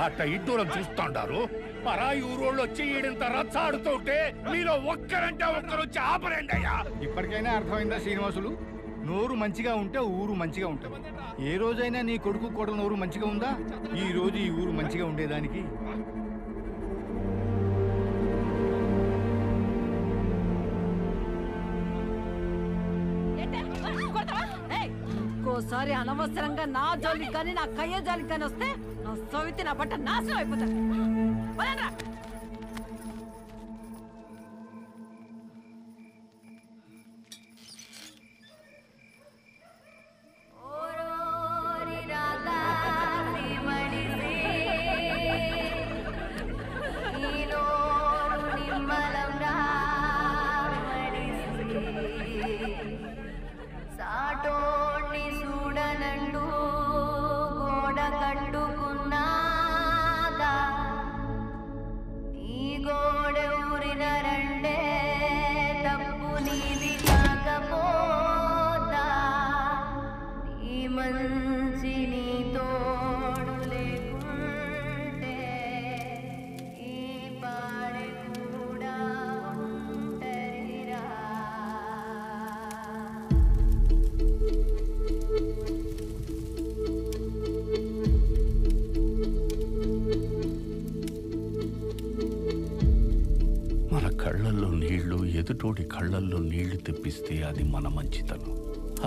అట్ట ఇడ్డూరం చూస్తుంటారు. పరాయి ఊరోళ్ళు వచ్చి ఈడింత రచ్చాడుతుంటే మీలో ఒక్కరంటే ఒక్కరు వచ్చి ఆపరండి అయ్యా. ఇప్పటికైనా అర్థమైందా శ్రీనివాసులు? నోరు మంచిగా ఉంటే ఊరు మంచిగా ఉంటుంది. ఏ రోజైనా నీ కొడుకు కూడా నోరు మంచిగా ఉందా? ఈ రోజు ఈ ఊరు మంచిగా ఉండేదానికి ఇంకోసారి అనవసరంగా నా జోలికి కానీ నా కయ్య జోలికి కానీ వస్తే నా సవితి నా బట్ట నాశనం అయిపోతాను. ఎదుటోడి కళ్ళల్లో నీళ్లు తెప్పిస్తే అది మన మంచితనం.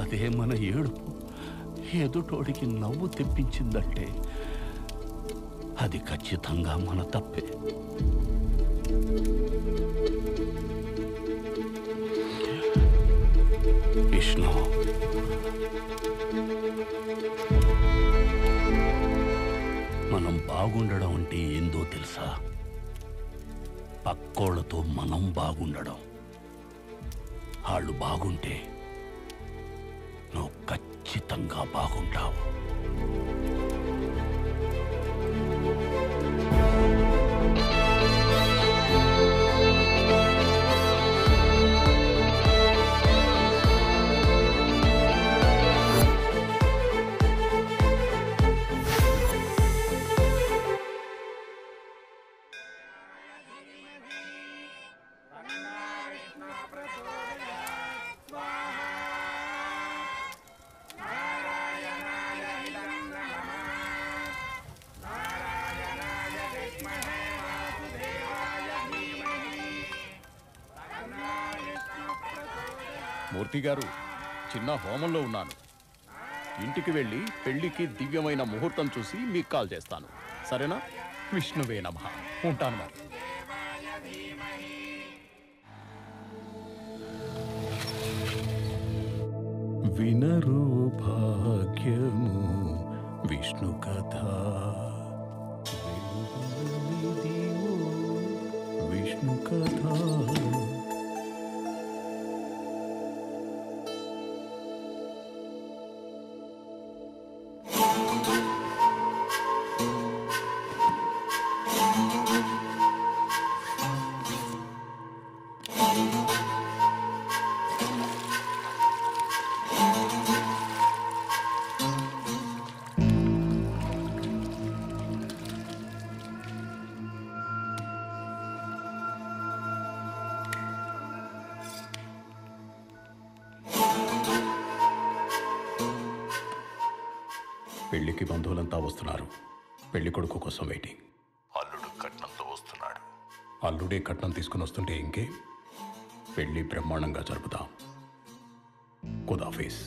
అదే మన ఏడుపు ఎదుటోడికి నవ్వు తెప్పించిందంటే అది ఖచ్చితంగా మన తప్పే. విష్ణు, మనం బాగుండడం అంటే ఏందో తెలుసా? పక్కోళ్ళతో మనం బాగుండడం. వాళ్ళు బాగుంటే నువ్వు ఖచ్చితంగా బాగుంటావు. మూర్తి గారు, చిన్న హోమంలో ఉన్నాను. ఇంటికి వెళ్ళి పెళ్లికి దివ్యమైన ముహూర్తం చూసి మీకు కాల్ చేస్తాను. సరేనా? విష్ణువే నమః. ఉంటాను మరి. వినరు భాగ్యము విష్ణు కథ, విష్ణు కథ. పెళ్లికి బంధువులంతా వస్తున్నారు. పెళ్లి కొడుకు కోసం వెయిటింగ్. అల్లుడు కట్నంతో వస్తున్నాడు. అల్లుడే కట్నం తీసుకుని వస్తుంటే ఇంకే. పెళ్లి బ్రహ్మాండంగా జరుపుతాం. ఖుదాఫీజ్.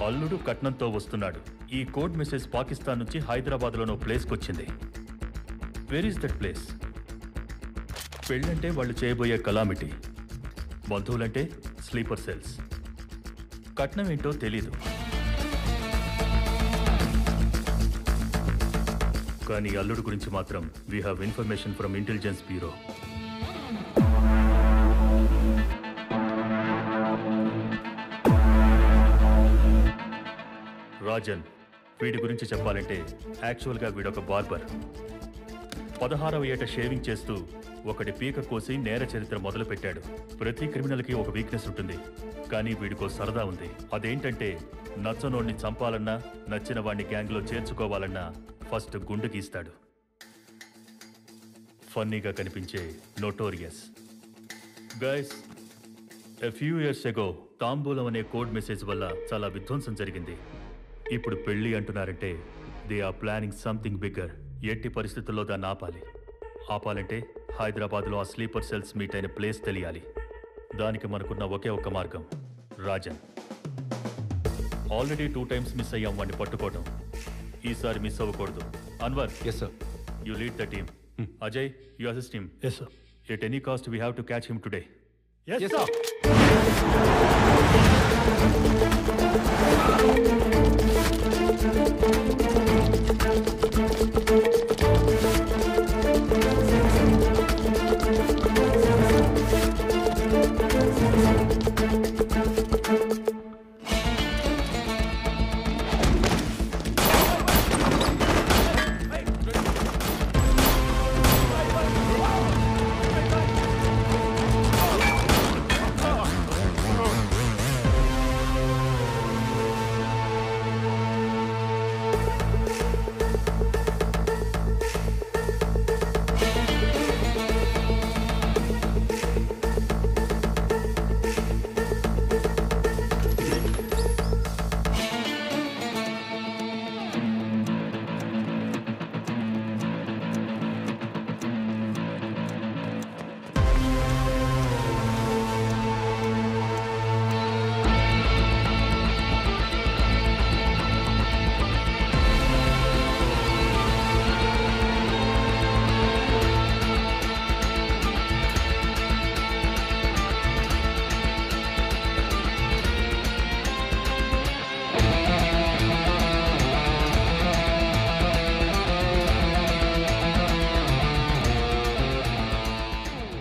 అల్లుడు కట్నంతో వస్తున్నాడు. ఈ కోడ్ మెసేజ్ పాకిస్తాన్ నుంచి హైదరాబాద్లోనో ప్లేస్కి వచ్చింది. Where is that place? పెళ్ళంటే వాళ్ళు చేయబోయే కలామిటీ, బంధువులంటే స్లీపర్ సెల్స్. కట్నం ఏంటో తెలీదు, కానీ అల్లుడు గురించి మాత్రం we have information from intelligence bureau. Rajan, వీడి గురించి చెప్పాలంటే యాక్చువల్గా వీడొక బార్బర్. 16వ ఏట షేవింగ్ చేస్తూ ఒకటి పీక కోసి నేర చరిత్ర మొదలుపెట్టాడు. ప్రతి క్రిమినల్కి ఒక వీక్నెస్ ఉంటుంది, కానీ వీడికో సరదా ఉంది. అదేంటంటే నచ్చనోడిని చంపాలన్నా, నచ్చిన వాడిని గ్యాంగ్లో చేర్చుకోవాలన్నా ఫస్ట్ గుండు గీస్తాడు. ఫన్నీగా కనిపించే notorious. Guys, a few years ago తాంబూలం అనే కోడ్ మెసేజ్ వల్ల చాలా విధ్వంసం జరిగింది. ఇప్పుడు పెళ్ళి అంటున్నారంటే they are planning something bigger. ఎట్టి పరిస్థితుల్లో దాన్ని ఆపాలంటే హైదరాబాద్లో ఆ స్లీపర్ సెల్స్ మీట్ అయిన ప్లేస్ తెలియాలి. దానికి మనకున్న ఒకే ఒక్క మార్గం రాజన్. ఆల్రెడీ 2 times మిస్ అయ్యాం వాడిని పట్టుకోవడం. ఈసారి మిస్ అవ్వకూడదు. Anwar, yes sir. You lead the team. Ajay, you assist him. Yes sir. At any cost we have to catch him today. Yes sir.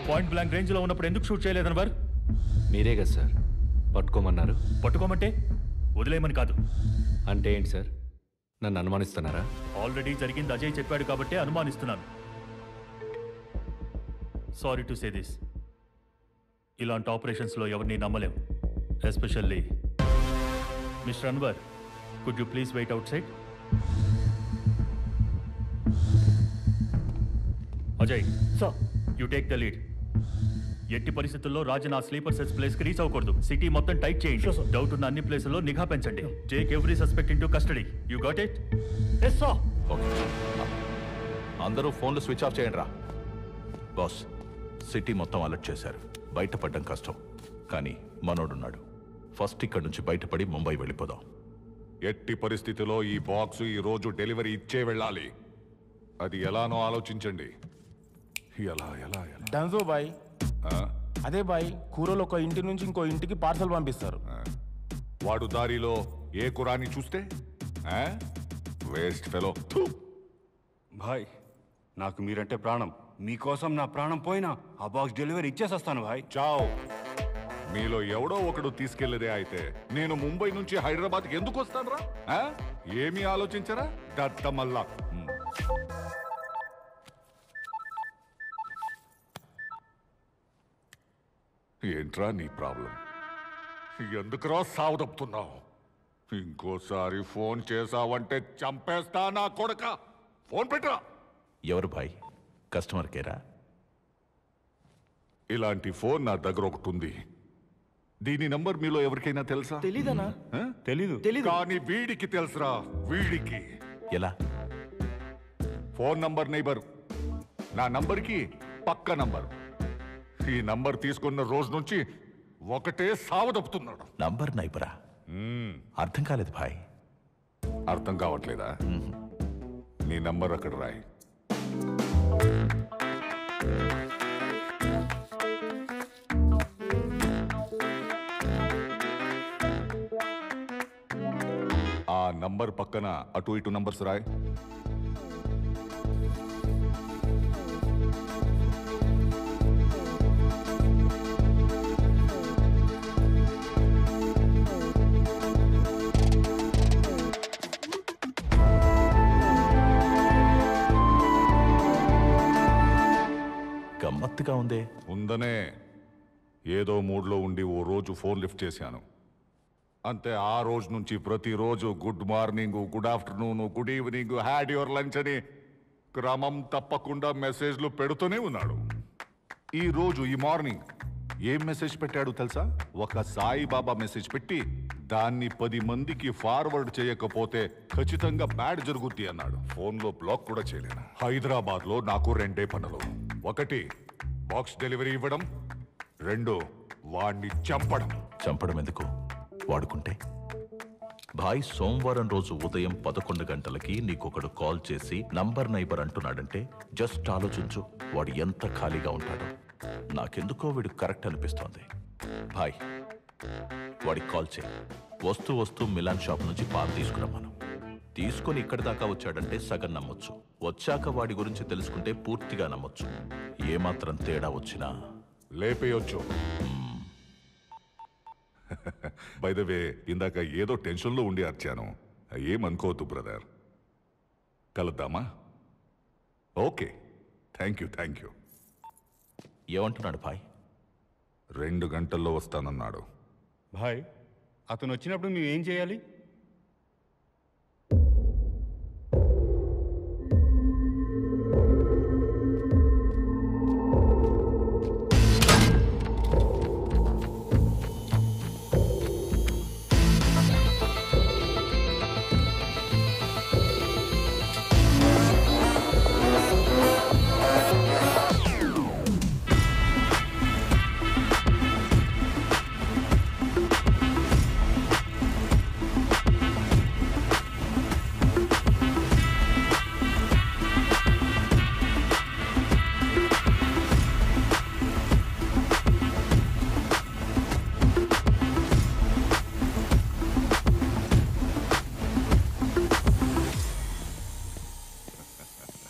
Point blank రేంజ్లో ఉన్నప్పుడు ఎందుకు షూట్ చేయలేదనవర్? మీరే కదా సార్ పట్టుకోమన్నారు. పట్టుకోమంటే వదిలేయమని కాదు. అంటే ఏంటి సార్, నన్ను అనుమానిస్తున్నారా? ఆల్రెడీ జరిగింది అజయ్ చెప్పాడు కాబట్టి అనుమానిస్తున్నాను. సారీ టు సే దిస్, ఇలాంటి ఆపరేషన్స్లో ఎవరిని నమ్మలేం. Especially mister Anwar, could you please wait outside? Ajay sir, you take the lead. ఎట్టి పరిస్థితుల్లో రాజన్ ఆ స్లీపర్ సెల్స్ ప్లేస్ కి రీచ్ అవ్వకూడదు. సిటీ మొత్తం టైట్ చేయండి. డౌట్ ఉన్న అన్ని ప్లేసుల్లో నిఘా పెంచండి. Take every suspect into custody. You got it? Yes sir. Okay, అందరూ ఫోన్లు స్విచ్ ఆఫ్ చేయండి రా. బాస్, సిటీ మొత్తం అలర్ట్ చేశారు. బయటపడడం కష్టం, కానీ మనోడున్నాడు. ఫస్ట్ ఇక్కడి నుంచి బయటపడి ముంబై వెళ్ళిపోదాం. ఎట్టి పరిస్థితిలో ఈ బాక్స్ ఈ రోజు డెలివరీ ఇచ్చే వెళ్ళాలి. అది ఎలానో ఆలోచించండి. ఎలా ఎలా ఎలా డన్జో బాయ్, అదే బాయ్, కూరలు ఒక ఇంటి నుంచి ఇంకో ఇంటికి పార్సల్ పంపిస్తారు. వాడు దారిలో ఏ కురాని చూస్తే వేస్ట్ ఫెలో. భాయ్, నాకు మీరంటే ప్రాణం. మీకోసం నా ప్రాణం పోయినా ఆ బాక్స్ డెలివరీ ఇచ్చేసేస్తాను భాయ్. చావ్. మీలో ఎవడో ఒకడు తీసుకెళ్లేదే అయితే నేను ముంబై నుంచి హైదరాబాద్కి ఎందుకు వస్తాను రా? ఏమీ ఆలోచించరా దత్తమల్లా? ఏంట్రా నీ ప్రాబ్లం? ఎందుకురా సావదప్పుతున్నావు? ఇంకోసారి ఫోన్ చేసావంటే చంపేస్తా నా కొడక. ఫోన్ పెట్టరా. ఎవరు భాయ్? కస్టమర్ కేరా? ఇలాంటి ఫోన్ నా దగ్గర ఒకటి ఉంది. దీని నంబర్ మీలో ఎవరికైనా తెలుసా? తెలీదనా? తెలీదు. కానీ వీడికి తెలుసురా. వీడికి ఎలా? ఫోన్ నంబర్ నైబర్, నా నంబర్కి పక్క నంబర్. ఈ నంబర్ తీసుకున్న రోజు నుంచి ఒకటే సావదప్పుతున్నాడు. నంబర్ నైబరా? అర్థం కాలేదు భాయ్. అర్థం కావట్లేదా? నీ నంబర్ అక్కడ రాయి. ఆ నంబర్ పక్కన అటు ఇటు నంబర్స్ రాయి. గమ్మత్తుగా ఉందే. ఉందనే ఏదో మూడ్లో ఉండి ఓ రోజు ఫోన్ లిఫ్ట్ చేశాను అంతే. ఆ రోజు నుంచి ప్రతిరోజు good morning, good afternoon, good evening, had your lunch అని క్రమం తప్పకుండా మెసేజ్లు పెడుతూనే ఉన్నాడు. ఈ రోజు ఈ మార్నింగ్ ఏం మెసేజ్ పెట్టాడు తెలుసా? ఒక సాయిబాబా మెసేజ్ పెట్టి దాన్ని 10 మందికి ఫార్వర్డ్ చేయకపోతే ఖచ్చితంగా బ్యాడ్ జరుగుద్ది అన్నాడు. ఫోన్లో బ్లాక్ కూడా చేయలేను. హైదరాబాద్లో నాకు 2 పనులు. 1 బాక్స్ డెలివరీ ఇవ్వడం, 2 వాణ్ణి చంపడం. చంపడం ఎందుకు? వాడుకుంటే. భాయ్, సోమవారం రోజు ఉదయం 11 గంటలకి నీకొకడు కాల్ చేసి నంబర్ నైబర్ అంటున్నాడంటే జస్ట్ ఆలోచించు వాడు ఎంత ఖాళీగా ఉంటాడో. నాకెందుకో వీడు కరెక్ట్ అనిపిస్తోంది. భాయ్, వాడికి కాల్ చేయి. వస్తూ మిలాన్ షాప్ నుంచి పాలు తీసుకురమ్మను. తీసుకొని ఇక్కడి దాకా వచ్చాడంటే సగం నమ్మొచ్చు. వచ్చాక వాడి గురించి తెలుసుకుంటే పూర్తిగా నమ్మొచ్చు. ఏమాత్రం తేడా వచ్చినా లేపేయొచ్చు. బై ద వే, ఇందాక ఏదో టెన్షన్లో ఉండి అర్చాను. ఏమనుకోవద్దు బ్రదర్. కలుద్దామా? Okay, thank you. ఏమంటున్నాడు భాయ్? 2 గంటల్లో వస్తానన్నాడు. భాయ్, అతను వచ్చినప్పుడు మేమేం చేయాలి?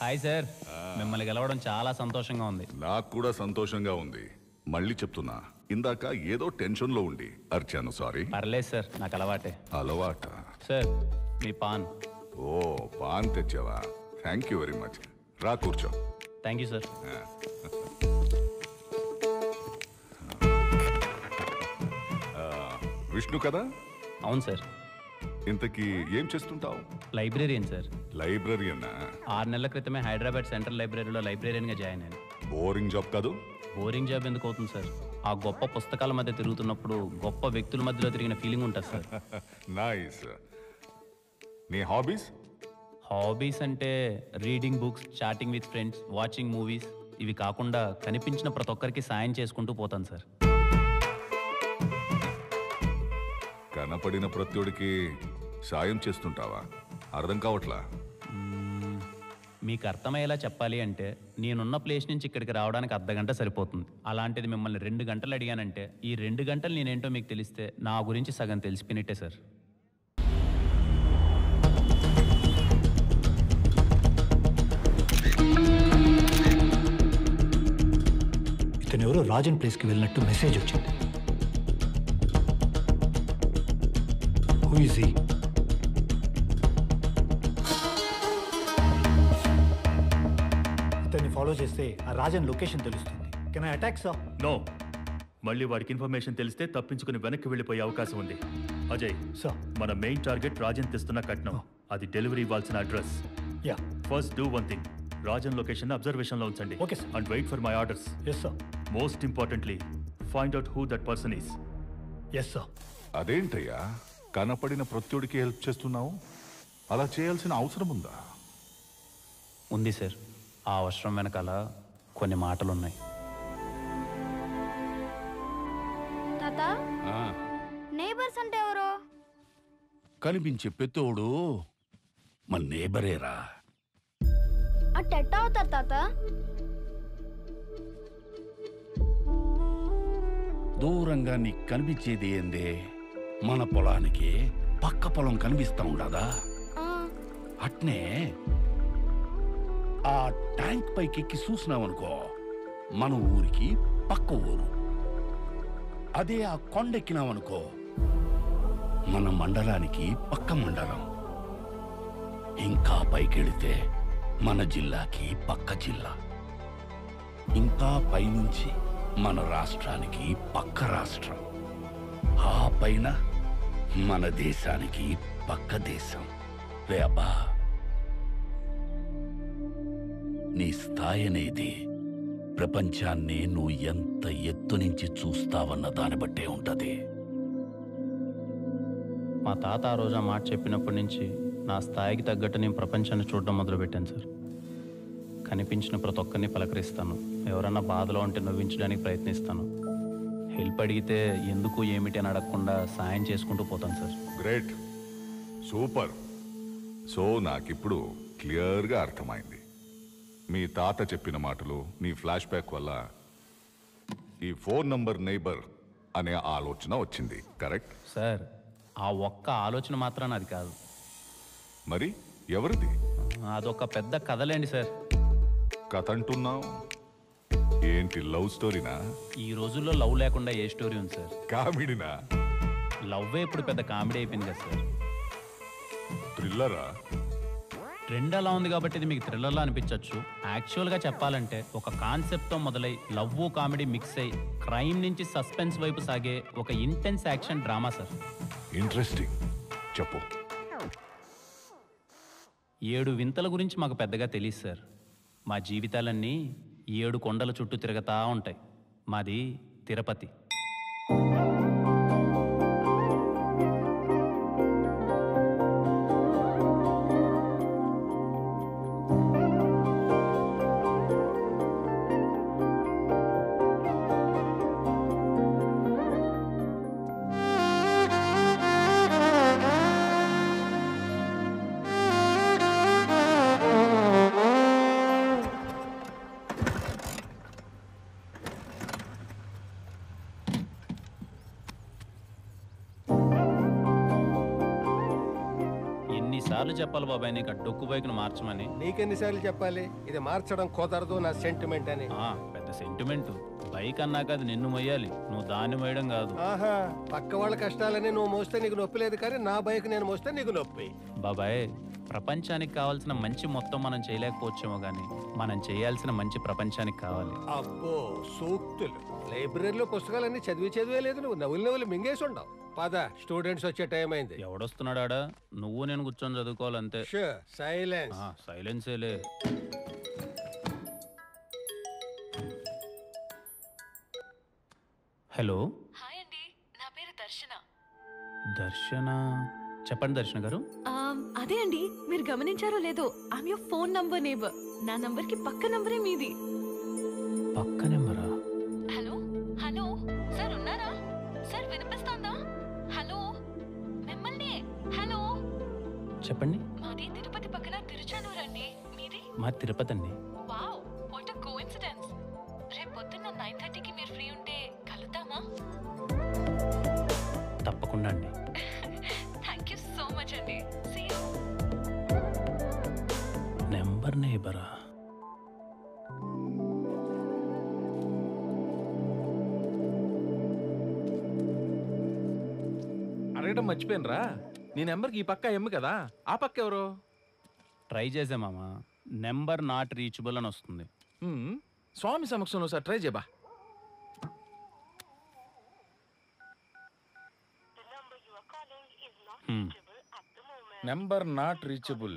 హాయ్ సార్, మిమ్మల్ని గెలవడం చాలా సంతోషంగా ఉంది. నాకు కూడా సంతోషంగా ఉంది. మళ్ళీ చెప్తున్నా, ఇందాక ఏదో టెన్షన్లో ఉండి అర్చాను. సారీ. పర్లేదు సార్, నాకు అలవాటే. అలవాట? సార్, మీ పాన్. ఓ, పాన్ తెచ్చావా? Thank you very much. రా కూర్చో. Thank you sir. విష్ణు కదా? అవును సార్. ఇంతకీ ఏం చేస్తుంటావు? Librarian sir. లైబ్రరీయన్నా? 6 నెలల క్రితమే హైదరాబాద్ సెంట్రల్ లైబ్రరీలో లైబ్రేరియన్గా జాయిన్ అయ్యాను. బోరింగ్ జాబ్ కాదు? బోరింగ్ జాబ్ ఎందుకు అవుతుంది సార్? ఆ గొప్ప పుస్తకాల మధ్య తిరుగుతున్నప్పుడు గొప్ప వ్యక్తుల మధ్యలో తిరిగిన ఫీలింగ్ ఉంటుంది సార్. నైస్. నీ హాబీస్? హాబీస్ అంటే reading books, chatting with friends, watching movies. ఇవి కాకుండా కనిపించిన ప్రతి ఒక్కరికి సాయం చేసుకుంటూ పోతాను సార్. కనపడిన ప్రత్యుడికి సాయం చేస్తుంటావా? అర్థం కావట్లా. మీకు అర్థమయ్యేలా చెప్పాలి అంటే నేనున్న ప్లేస్ నుంచి ఇక్కడికి రావడానికి అర్ధగంట సరిపోతుంది. అలాంటిది మిమ్మల్ని 2 గంటలు అడిగానంటే ఈ 2 గంటలు నేనేంటో మీకు తెలిస్తే నా గురించి సగం తెలిసిపోయినట్టే సార్. ఇతను ఎవరో రాజన్ ప్లేస్కి వెళ్ళినట్టు మెసేజ్ వచ్చింది. Who is he? ఇతన్ని ఫాలో చేస్తే ఆ రాజన్ లొకేషన్ తెలుస్తుంది. Can I attack sir? No. మళ్ళీ వాడికి ఇన్ఫర్మేషన్ తెలిస్తే తప్పించుకుని వెనక్కి వెళ్ళిపోయే అవకాశం ఉంది. అజయ్ సార్, మన మెయిన్ టార్గెట్ రాజన్ తెస్తున్న కట్నం. అది డెలివరీ ఇవ్వాల్సిన address. Yeah. First do one thing. Rajan location observation లో ఉంచండి. Okay sir. And wait for my orders. Yes sir. Most importantly find out who that person is. Yes sir. అదేంటయ్యా, కనపడిన ప్రత్యుడికి హెల్ప్ చేస్తున్నావు? అలా చేయాల్సిన అవసరం ఉందా? ఉంది సార్. ఆ అవసరం వెనకాల కొన్ని మాటలున్నాయి. తాత, నేబర్స్ అంటే ఎవరు? కనిపించే పెత్తోడు మన నేబరేరా. అట్టెట్టా అవుతారు తాత? దూరంగా నీకు కనిపించేది ఏందే? మన పొలానికి పక్క పొలం కనిపిస్తా ఉండదా? అట్నే ఆ ట్యాంక్ పైకి ఎక్కి చూసినావనుకో మన ఊరికి పక్క ఊరు. అదే ఆ కొండెక్కినావనుకో మన మండలానికి పక్క మండలం. ఇంకా పైకెడితే మన జిల్లాకి పక్క జిల్లా. ఇంకా పైనుంచి మన రాష్ట్రానికి పక్క రాష్ట్రం. ఆ పైన మన దేశానికి పక్క దేశం. రే అబ్బా, నీ స్థాయి అనేది ప్రపంచాన్ని నువ్వు ఎంత ఎత్తు నుంచి చూస్తావన్న దాన్ని బట్టే ఉంటది. మా తాత ఆ రోజు ఆ మాట చెప్పినప్పటి నుంచి నా స్థాయికి తగ్గట్టు నేను ప్రపంచాన్ని చూడడం మొదలుపెట్టాను సార్. కనిపించిన ప్రతి ఒక్కరిని పలకరిస్తాను. ఎవరన్నా బాధలో ఉంటే నవ్వించడానికి ప్రయత్నిస్తాను. హెల్ప్ అడిగితే ఎందుకు ఏమిటి అని అడగకుండా సాయం చేసుకుంటూ పోతాను సార్. Great, super. సో నాకిప్పుడు క్లియర్గా అర్థమైంది. మీ తాత చెప్పిన మాటలు, నీ ఫ్లాష్ బ్యాక్ వల్ల ఈ 4 నంబర్ నైబర్ అనే ఆలోచన వచ్చింది. Correct sir? ఆ ఒక్క ఆలోచన మాత్రాన అది కాదు. మరి ఎవరిది? అదొక పెద్ద కథలేండి సార్. కథ అంటున్నావు ఏంటి? లవ్ స్టోరీనా? ఈ రోజుల్లో లవ్ లేకుండా ఏ స్టోరీ ఉంది సార్? కామెడీనా? లవ్వే ఇప్పుడు పెద్ద కామెడీ అయిపోయింది కదా సార్. థ్రిల్లరా? ట్రెండ్ అలా ఉంది కాబట్టి ఇది మీకు థ్రిల్లర్లా అనిపించవచ్చు. యాక్చువల్గా చెప్పాలంటే ఒక కాన్సెప్ట్తో మొదలై లవ్ కామెడీ మిక్స్ అయ్యి క్రైమ్ నుంచి సస్పెన్స్ వైపు సాగే ఒక intense action drama sir. Interesting, చెప్పు. 7 వింతల గురించి మాకు పెద్దగా తెలియదు సార్. మా జీవితాలన్నీ 7 కొండల చుట్టూ తిరగతా ఉంటాయి. మాది తిరుపతి. ఎన్నిసార్లు చెప్పాలి బాబాయ్ నీకు ఆ డొక్కు బైక్ను మార్చమని? నీకెన్నిసార్లు చెప్పాలి ఇది మార్చడం కుదరదు నా సెంటిమెంట్ అని? పెద్ద సెంటిమెంట్. బైక్ అన్నాక అది నిన్ను మొయ్యాలి, నువ్వు దాన్ని మోయడం కాదు. ఆహా, పక్క వాళ్ళ కష్టాలని నువ్వు మోస్తే నీకు నొప్పి లేదు, కానీ నా బైక్ నేను మోస్తే నీకు నొప్పి. బాబాయ్, ప్రపంచానికి కావాల్సిన మంచి మొత్తం మనం చేయలేకపోవచ్చేమో కానీ మనం చేయాల్సిన మంచి ప్రపంచానికి కావాలి. అబ్బో సూక్తులు! లైబ్రరీలో పుస్తకాలన్నీ చదివే లేదు, నువ్వు నవ్వులు మింగేసి ఉండవు. పద, స్టూడెంట్స్ వచ్చే టైం అయింది. ఎవడొస్తున్నాడా? నువ్వు నేను కూర్చొని చదువుకోవాలంతే. సైలెన్స్. సైలెన్సేలే. హలో. హాయ్ అండి, నా పేరు దర్శన. దర్శన? చెప్పండి దర్శన గారు. అదే అండి, మీరు గమనించారో లేదో, I'm your phone number neighbour. నా నంబర్ కి పక్క నంబరే మీది. పక్క నెంబరా? హలో హలో సార్, ఉన్నారా సార్? వినిపిస్తుందా? హలో, మిమ్మల్ని. హలో, చెప్పండి. మాది తిరుపతి పక్కన తిరుచానూరు అండి. మీది? మా తిరుపతి అండి. Wow, what a coincidence. రేపు పొద్దున్న 9:30కి మీరు ఫ్రీ ఉంటే కలుద్దామా? తప్పకుండా అండి. థ్యాంక్ యూ సో మచ్ అండి. See you. నెంబర్ నేబరా? అడగడం మర్చిపోయినరా, నీ నెంబర్కి ఈ పక్క ఎమ్ము కదా, ఆ పక్క ఎవరు? ట్రై చేసే మామ, నెంబర్ నాట్ రీచబుల్ అని వస్తుంది. స్వామి సమక్షంలో సార్ ట్రై చేయబా. Number not reachable.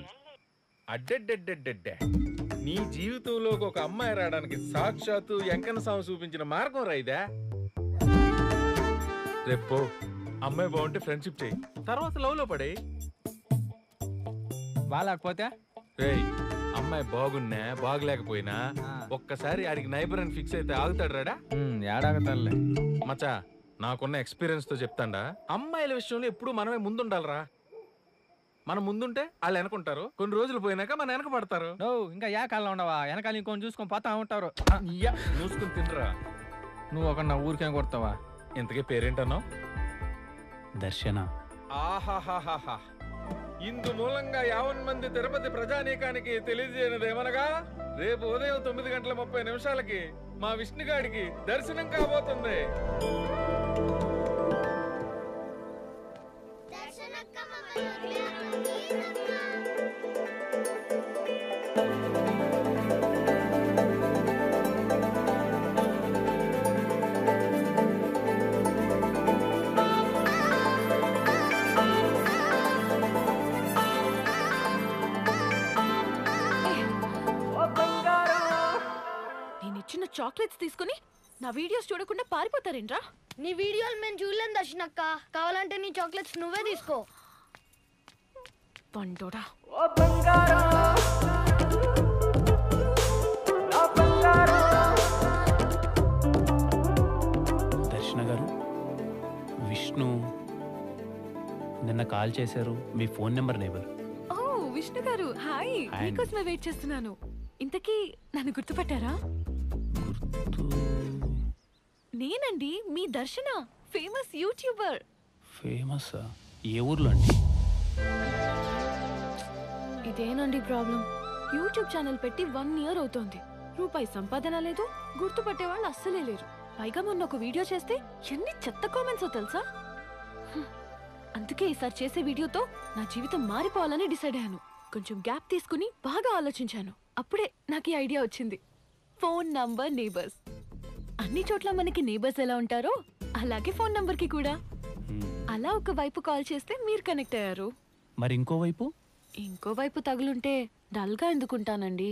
అడ్డెడ్డెడ్డెడ్డెడ్డే, నీ జీవితంలోకి ఒక అమ్మాయి రావడానికి సాక్షాత్తు వెంకన్న స్వామి చూపించిన మార్గం రైదా. రేపు అమ్మాయి బాగుంటే ఫ్రెండ్షిప్ చేయి, తర్వాత లవ్ లో పడే. బాగాలేకపోతే రేయ్, అమ్మాయి బాగున్నా బాగలేకపోయినా ఒక్కసారి ఆడికి నైబర్ అని ఫిక్స్ అయితే ఆగుతాడు రాడా? ఏడాగతాలే మచా, నాకున్న ఎక్స్పీరియన్స్ తో చెప్తాండా, అమ్మాయిల విషయంలో ఎప్పుడు మనమే ముందుండాలరా. మనం ముందుంటే వాళ్ళు వెనకుంటారు, కొన్ని రోజులు పోయినాక మన వెనక పడతారు. ఇంకా యా కాలం ఉండవా, వెనకాల ఇంకొని చూసుకొని పోతా ఉంటారు. మూసుకుని తినరా. నువ్వు ఒక నా ఊరికేం కొడతావా? ఇంతకీ పేరేంటన్నావు? దర్శన. ఆహాహాహా, ఇందు మూలంగా 50 మంది తిరుపతి ప్రజానీకానికి తెలియజేయనిదేమనగా రేపు ఉదయం 9:30 మా విష్ణుగాడికి దర్శనం కాబోతుంది. నేనిచ్చిన చాక్లెట్స్ తీసుకుని నా వీడియోస్ చూడకుండా పారిపోతారేంట్రా? నీ వీడియోలు మేము చూడలేం దర్శనక్క, కావాలంటే నీ చాక్లెట్స్ నువ్వే తీసుకో. పండోడా. దర్శన గారు, విష్ణు నిన్న కాల్ చేశారు. మీ ఫోన్ నెంబర్ నేబర్. ఓ విష్ణు గారు, హాయ్. మీకోసమే వెయిట్ చేస్తున్నాను. ఇంతకీ నన్ను గుర్తుపట్టారా? నేనండి మీ దర్శన, ఫేమస్ యూట్యూబర్. ఫేమస్? ఏ ఊర్లో అండి? ఇదేనండి ప్రాబ్లం. యూట్యూబ్ ఛానల్ పెట్టి 1 ఇయర్ అవుతోంది. రూపాయి సంపాదన లేదు, గుర్తుపట్టే వాళ్ళు అస్సలే లేరు. పైగా మొన్న ఒక వీడియో చేస్తే ఎన్ని చెత్త కామెంట్సో తెలుసా? అందుకే ఈసారి చేసే వీడియోతో నా జీవితం మారిపోవాలని డిసైడ్ అయ్యాను. కొంచెం గ్యాప్ తీసుకుని బాగా ఆలోచించాను. అప్పుడే నాకు ఈ ఐడియా వచ్చింది. Phone number neighbours. అన్ని చోట్ల మనకి నేబర్స్ ఎలా ఉంటారో అలాగే ఫోన్ నంబర్ కి కూడా. అలా ఒక వైపు కాల్ చేస్తే మీరు కనెక్ట్ అయ్యారు. మరి ఇంకో వైపు తగులుంటే డల్ గా ఎందుకుంటానండి?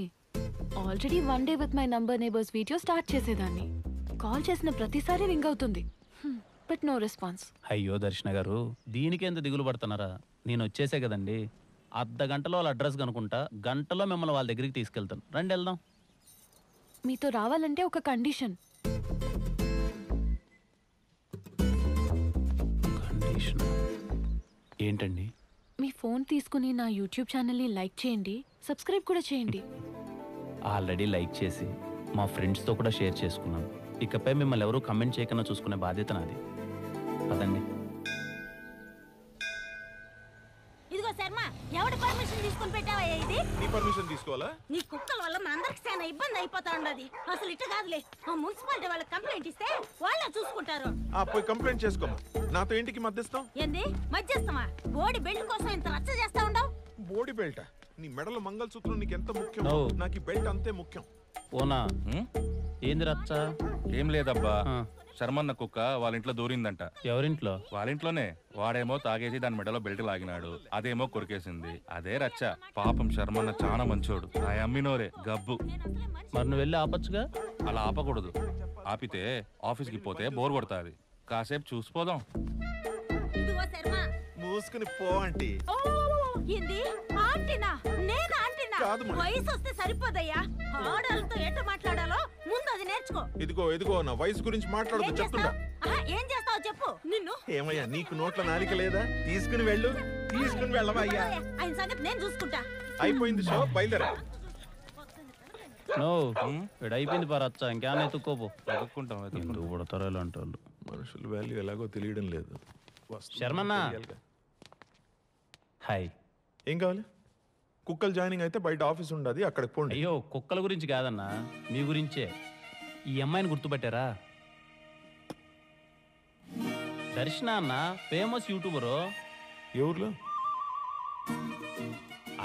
Already 1 day with my number neighbours video start చేసేదాన్ని. కాల్ చేసిన ప్రతిసారి రింగ్ అవుతుంది, బట్ నో రెస్పాన్స్. అయ్యో దర్శన గారు, దీనికి ఎంత దిగులు పడుతున్నారా? నేను వచ్చేసే కదండి. అర్ధ గంటలో వాళ్ళ అడ్రస్ కనుకుంటా, గంటలో మిమ్మల్ని వాళ్ళ దగ్గరికి తీసుకెళ్తాను. రండి వెళ్దాం. మీతో రావాలంటే ఒక కండిషన్. ఏంటండి? మీ ఫోన్ తీసుకుని నా యూట్యూబ్ ఛానల్ని లైక్ చేయండి, సబ్స్క్రైబ్ కూడా చేయండి. ఆల్రెడీ లైక్ చేసి మా ఫ్రెండ్స్తో కూడా షేర్ చేసుకున్నాను. ఇకపై మిమ్మల్ని ఎవరూ కమెంట్ చేయకుండా చూసుకునే బాధ్యత నాది. పదండి. ఇదిగో శర్మ, ఎవడి పర్మిషన్ తీసుకుని పెట్టావయ్యా ఇది? నీ పర్మిషన్ తీసుకోవాలా? నీ కుక్కల వల్ల మనందరికి చాలా ఇబ్బంది అయిపోతా ఉండదు. అసలు ఇట్ట కాదులే, ఆ మున్సిపాలిటీ వాళ్ళకి కంప్లైంట్ ఇస్తే వాళ్ళే చూసుకుంటారు. పోయి కంప్లైంట్ చేసుకోమా. నాతో ఇంటికి మధ్యస్థం ఏంది మధ్యస్థమా? బోడి బెల్ట్ కోసం ఇంత రచ్చ చేస్తా ఉండవు. బోడి బెల్ట్? నీ మెడలో మంగళసూత్రం నీకు ఎంత ముఖ్యం, నాకు ఈ బెల్ట్ అంతే ముఖ్యం. ఓనా ఏంది రచ్చ? ఏం లేదబ్బా, శర్మన్న కుక్క వాళ్ళ ఇంట్లో దూరిందంట. ఎవరింట్లో? వాళ్ళ ఇంట్లోనే. వాడేమో తాగేసి దాని మెడలో బెల్ట్ లాగినాడు, అదేమో కొరికేసింది. అదే రచ్చ. పాపం శర్మన్న చాలా మంచోడు, ఆ అమ్మినోరే గబ్బు. మరి నువ్వు వెళ్ళి ఆపచ్చుగా? అలా ఆపకూడదు. ఆపితే ఆఫీస్కి పోతే బోర్ కొడతాది. కాసేపు చూసిపోదాం. మూసుకుని పో ఆంటీ. ఏంది ఆంటీనా? నేను ఆంటీనా? వయసు వస్తే సరిపోదయ్యా. ఆడవాళ్ళతో ఎట్ట మాట్లాడాలో ముందు అది నేర్చుకో. ఇదిగో నా వయసు గురించి మాట్లాడుతూ చెప్తుండా. ఏం చేస్తావు చెప్పు. నిన్ను ఏమయ్యా, నీకు నోట్ల నాలిక లేదా? తీసుకుని వెళ్ళవా అయ్యా. ఆయన సంగతి నేను చూసుకుంటా. అయిపోయింది షో, బయలుదేరా. అయిపోయింది పరచ్చ, ఇంకేమైనా ఎత్తుక్కోపో. ఎందుకు పడతారో ఇలాంటి వాళ్ళు. మనుషుల వాల్యూ ఎలాగో తెలియడం లేదు. శర్మన్నా, హాయ్. ఏం కావాలి? కుక్కలు జాయినింగ్ అయితే బయట ఆఫీస్ ఉండదు, అక్కడికి పోండి. అయ్యో కుక్కల గురించి కాదన్నా, మీ గురించే. ఈ అమ్మాయిని గుర్తుపట్టారా? దర్శన అన్న, ఫేమస్ యూట్యూబరు. ఏ ఊర్లో?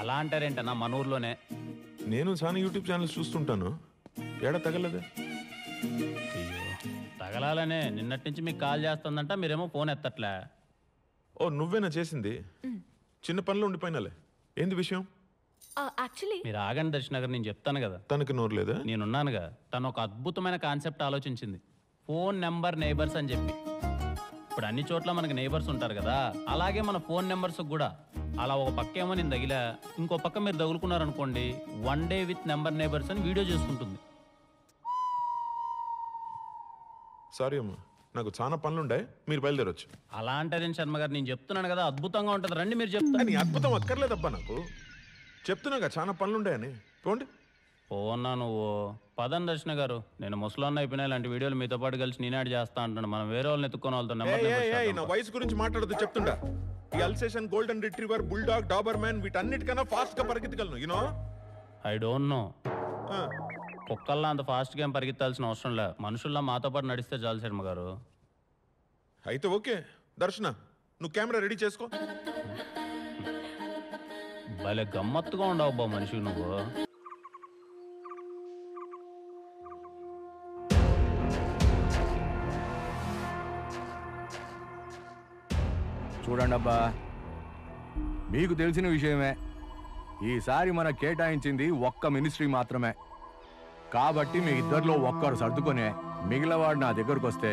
అలా అంటారేంటన్నా, మన ఊర్లోనే. నేను చాలా యూట్యూబ్ ఛానల్స్ చూస్తుంటాను. ఏడా తగలదే? అయ్యో తగలాలనే నిన్నటి నుంచి మీకు కాల్ చేస్తుందంట, మీరేమో ఫోన్ ఎత్తట్లే. ఓ నువ్వేనా చేసింది? చిన్న పనిలో ఉండిపోయినాలే. ఏంది విషయం? మీరు ఆగండి దర్శన గారు, నేను చెప్తాను కదా. తనకి నోరు లేదా? నేనున్నానుగా. తను ఒక అద్భుతమైన కాన్సెప్ట్ ఆలోచించింది, ఫోన్ నెంబర్ నేబర్స్ అని చెప్పి. ఇప్పుడు అన్ని చోట్ల మనకి నేబర్స్ ఉంటారు కదా, అలాగే మన ఫోన్ నెంబర్స్ కూడా. అలా ఒక పక్క ఏమో నేను తగిలా, ఇంకో పక్క మీరు తగులుకున్నారనుకోండి, 1 డే విత్ నెంబర్ నేబర్స్ అని వీడియో చేసుకుంటుంది. సారీ అమ్మా, నాకు చాలా పనులుండే, మీరు బయలుదేరొచ్చు. అలా అంటారేం శర్మ గారు, నేను చెప్తున్నాను కదా అద్భుతంగా ఉంటుంది, రండి మీరు చెప్తాను. నీ అద్భుతం అక్కర్లేదబ్బా నాకు, చెప్తున్నాగా చాలా పనులుండాయని. పోండి. పోన్నా నువ్వు పదం దర్శన గారు, నేను ముసలాన్న అయిపోయినా ఇలాంటి వీడియోలు మీతో పాటు కలిసి నేనాడు చేస్తా అంటాను. మనం వేరే వాళ్ళని ఎత్తుకొని వెళ్తాం. నా వయసు గురించి మాట్లాడదు చెప్తుండా. ఈ Alsatian, golden retriever, bulldog, doberman వీటన్నిటికన్నా ఫాస్ట్ గా పరిగెత్తగలను. You know I don't know. కుక్కల్లా అంత ఫాస్ట్గా ఏం పరిగెత్తాల్సిన అవసరం లే, మనుషుల్లా మాతో పాటు నడిస్తే చాలు శర్మ గారు. అయితే ఓకే దర్శన, నువ్వు కెమెరా రెడీ చేసుకో. భలే గమ్మత్తుగా ఉండవు బా మనిషి నువ్వు. చూడండి అబ్బా, మీకు తెలిసిన విషయమే, ఈసారి మన కేటాయించింది ఒక్క మినిస్ట్రీ మాత్రమే. కాబట్టి మీ ఇద్దరిలో ఒక్కరు సర్దుకొనే మిగిలినవాడు నా దగ్గరకు వస్తే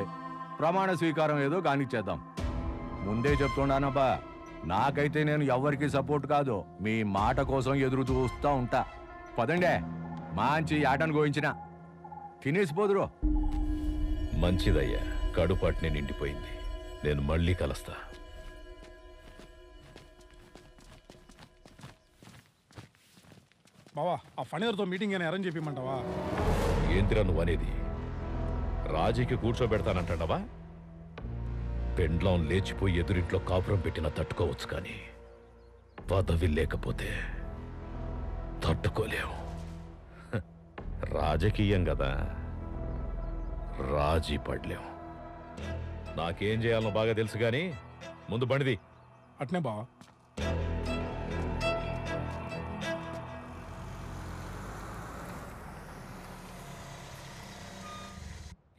ప్రమాణ స్వీకారం ఏదో కానిచ్చేద్దాం. ముందే చెప్తున్నానబ్బా, నాకైతే నేను ఎవరికి సపోర్ట్ కాదు, మీ మాట కోసం ఎదురు చూస్తూ ఉంటా. పదండే, మంచి ఆటను గోయించిన తినేసిపోదురు. మంచిదయ్యా, కడుపాటిని నిండిపోయింది. నేను మళ్ళీ కలుస్తా. బావా, ఆ ఫణివర్తో మీటింగ్ అని అరేంజ్ చెప్పమంటావా? ఏంటిరా నువ్వు అనేది? రాజీకి కూర్చోబెడతానంటావా? పెండ్లం లేచిపోయి ఎదురింట్లో కాపురం పెట్టినా తట్టుకోవచ్చు, కానీ పదవి లేకపోతే తట్టుకోలేవు. రాజకీయం కదా, రాజీ పడలేం. నాకేం చేయాలనో బాగా తెలుసు, కానీ ముందు బండిది. అట్నే బావా.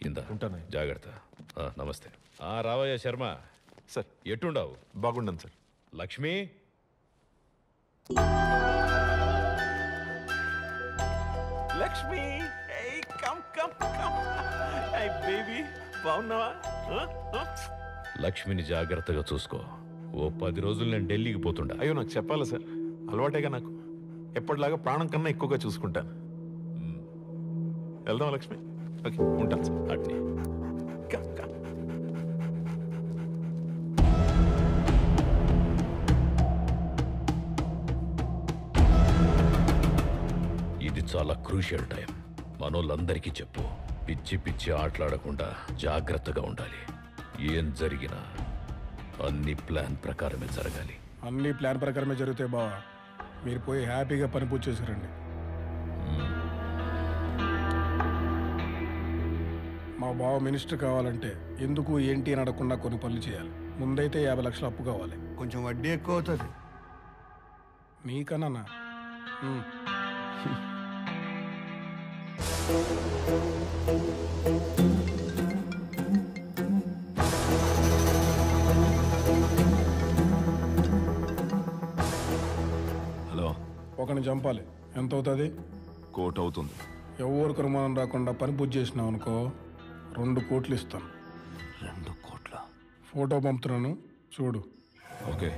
ఇందా ఉంటాను, జాగ్రత్త. నమస్తే. రావయ్య శర్మ. సార్ ఎట్టుండవు? బాగుండను sir. Lakshmi, Lakshmi, come come come. Baby, బాగున్నావా? లక్ష్మిని జాగ్రత్తగా చూసుకో. ఓ 10 రోజులు నేను ఢిల్లీకి పోతుండా. అయ్యో, నాకు చెప్పాలా సార్? అలవాటేగా నాకు. ఎప్పటిలాగా ప్రాణం కన్నా ఎక్కువగా చూసుకుంటాను. వెళ్దాం లక్ష్మి. ఓకే, ఉంటాను సార్. అట్నే. ఇది చాలా క్రూషియల్ టైం. మనోళ్ళందరికీ చెప్పు, పిచ్చి పిచ్చి ఆటలాడకుండా జాగ్రత్తగా ఉండాలి. ఏం జరిగినా అన్ని ప్లాన్ ప్రకారమే జరగాలి. అన్ని ప్లాన్ ప్రకారమే జరుగుతాయి బావా. మీరు పోయి హ్యాపీగా పని పూర్తి చేశారండి. మా బావ మినిస్టర్ కావాలంటే ఎందుకు ఏంటి అని అడగకుండా కొన్ని పనులు చేయాలి. ముందైతే 50 లక్షలు అప్పు కావాలి. కొంచెం వడ్డీ ఎక్కువ అవుతుంది నీకన్నా. హలో, ఒకరిని చంపాలి. ఎంత అవుతుంది? 1 కోటి అవుతుంది. ఎవరికి అనుమానం రాకుండా పని పూర్తి చేసినావు అనుకో, 2 కోట్లు ఇస్తాను. 2 కోట్ల? ఫోటో పంపుతున్నాను, చూడు. ఓకే.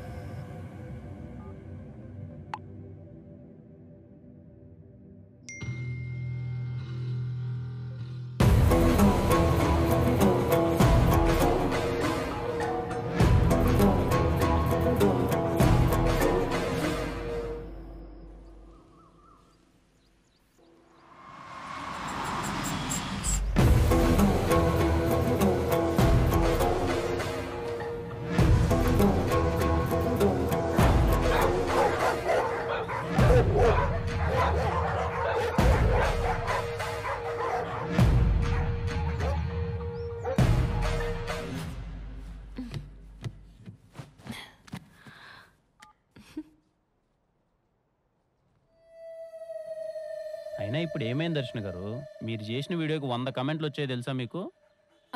అయినా ఇప్పుడు ఏమైంది దర్శన గారు, మీరు చేసిన వీడియోకి 100 కమెంట్లు వచ్చాయి తెలుసా మీకు?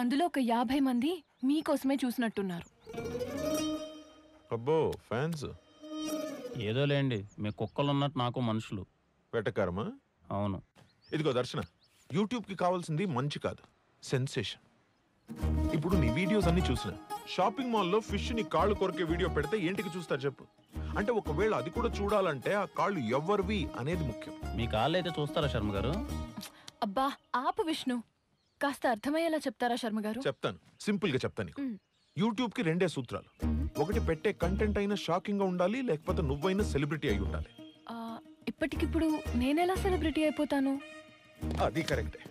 అందులో ఒక 50 మంది మీకోసమే చూసినట్టున్నారు. అబ్బో, ఫ్యాన్స్. ఏదో లేండి, మీ కుక్కలు ఉన్నట్టు నాకు మనుషులు. వెటకారమా? అవును. ఇదిగో దర్శన, యూట్యూబ్కి కావాల్సింది మంచి కాదు, సెన్సేషన్. ఇప్పుడు నీ వీడియోస్ అన్ని చూసిన షాపింగ్ మాల్లో ఫిష్ ని కాళ్ళు కొరికే వీడియో పెడితే ఏంటికి చూస్తారు చెప్పు? అంటే ఒకవేళ అది కూడా చూడాలంటే ఆ కాళ్ళు ఎవరివి అనేది ముఖ్యం. మీ కాళ్ళు అయితే చూస్తారా శర్మ గారు? అబ్బా ఆపు విష్ణు, కాస్త అర్థమయ్యేలా చెప్తారా శర్మ గారు? చెప్తాను, సింపుల్ గా చెప్తాను నీకు. యూట్యూబ్ కి 2 సూత్రాలు. ఒకటి, పెట్టే కంటెంట్ అయినా షాకింగ్ గా ఉండాలి, లేకపోతే నువ్వైనా సెలబ్రిటీ అయి ఉండాలి. ఇప్పటికిప్పుడు నేనెలా సెలబ్రిటీ అయిపోతాను? అది కరెక్టే.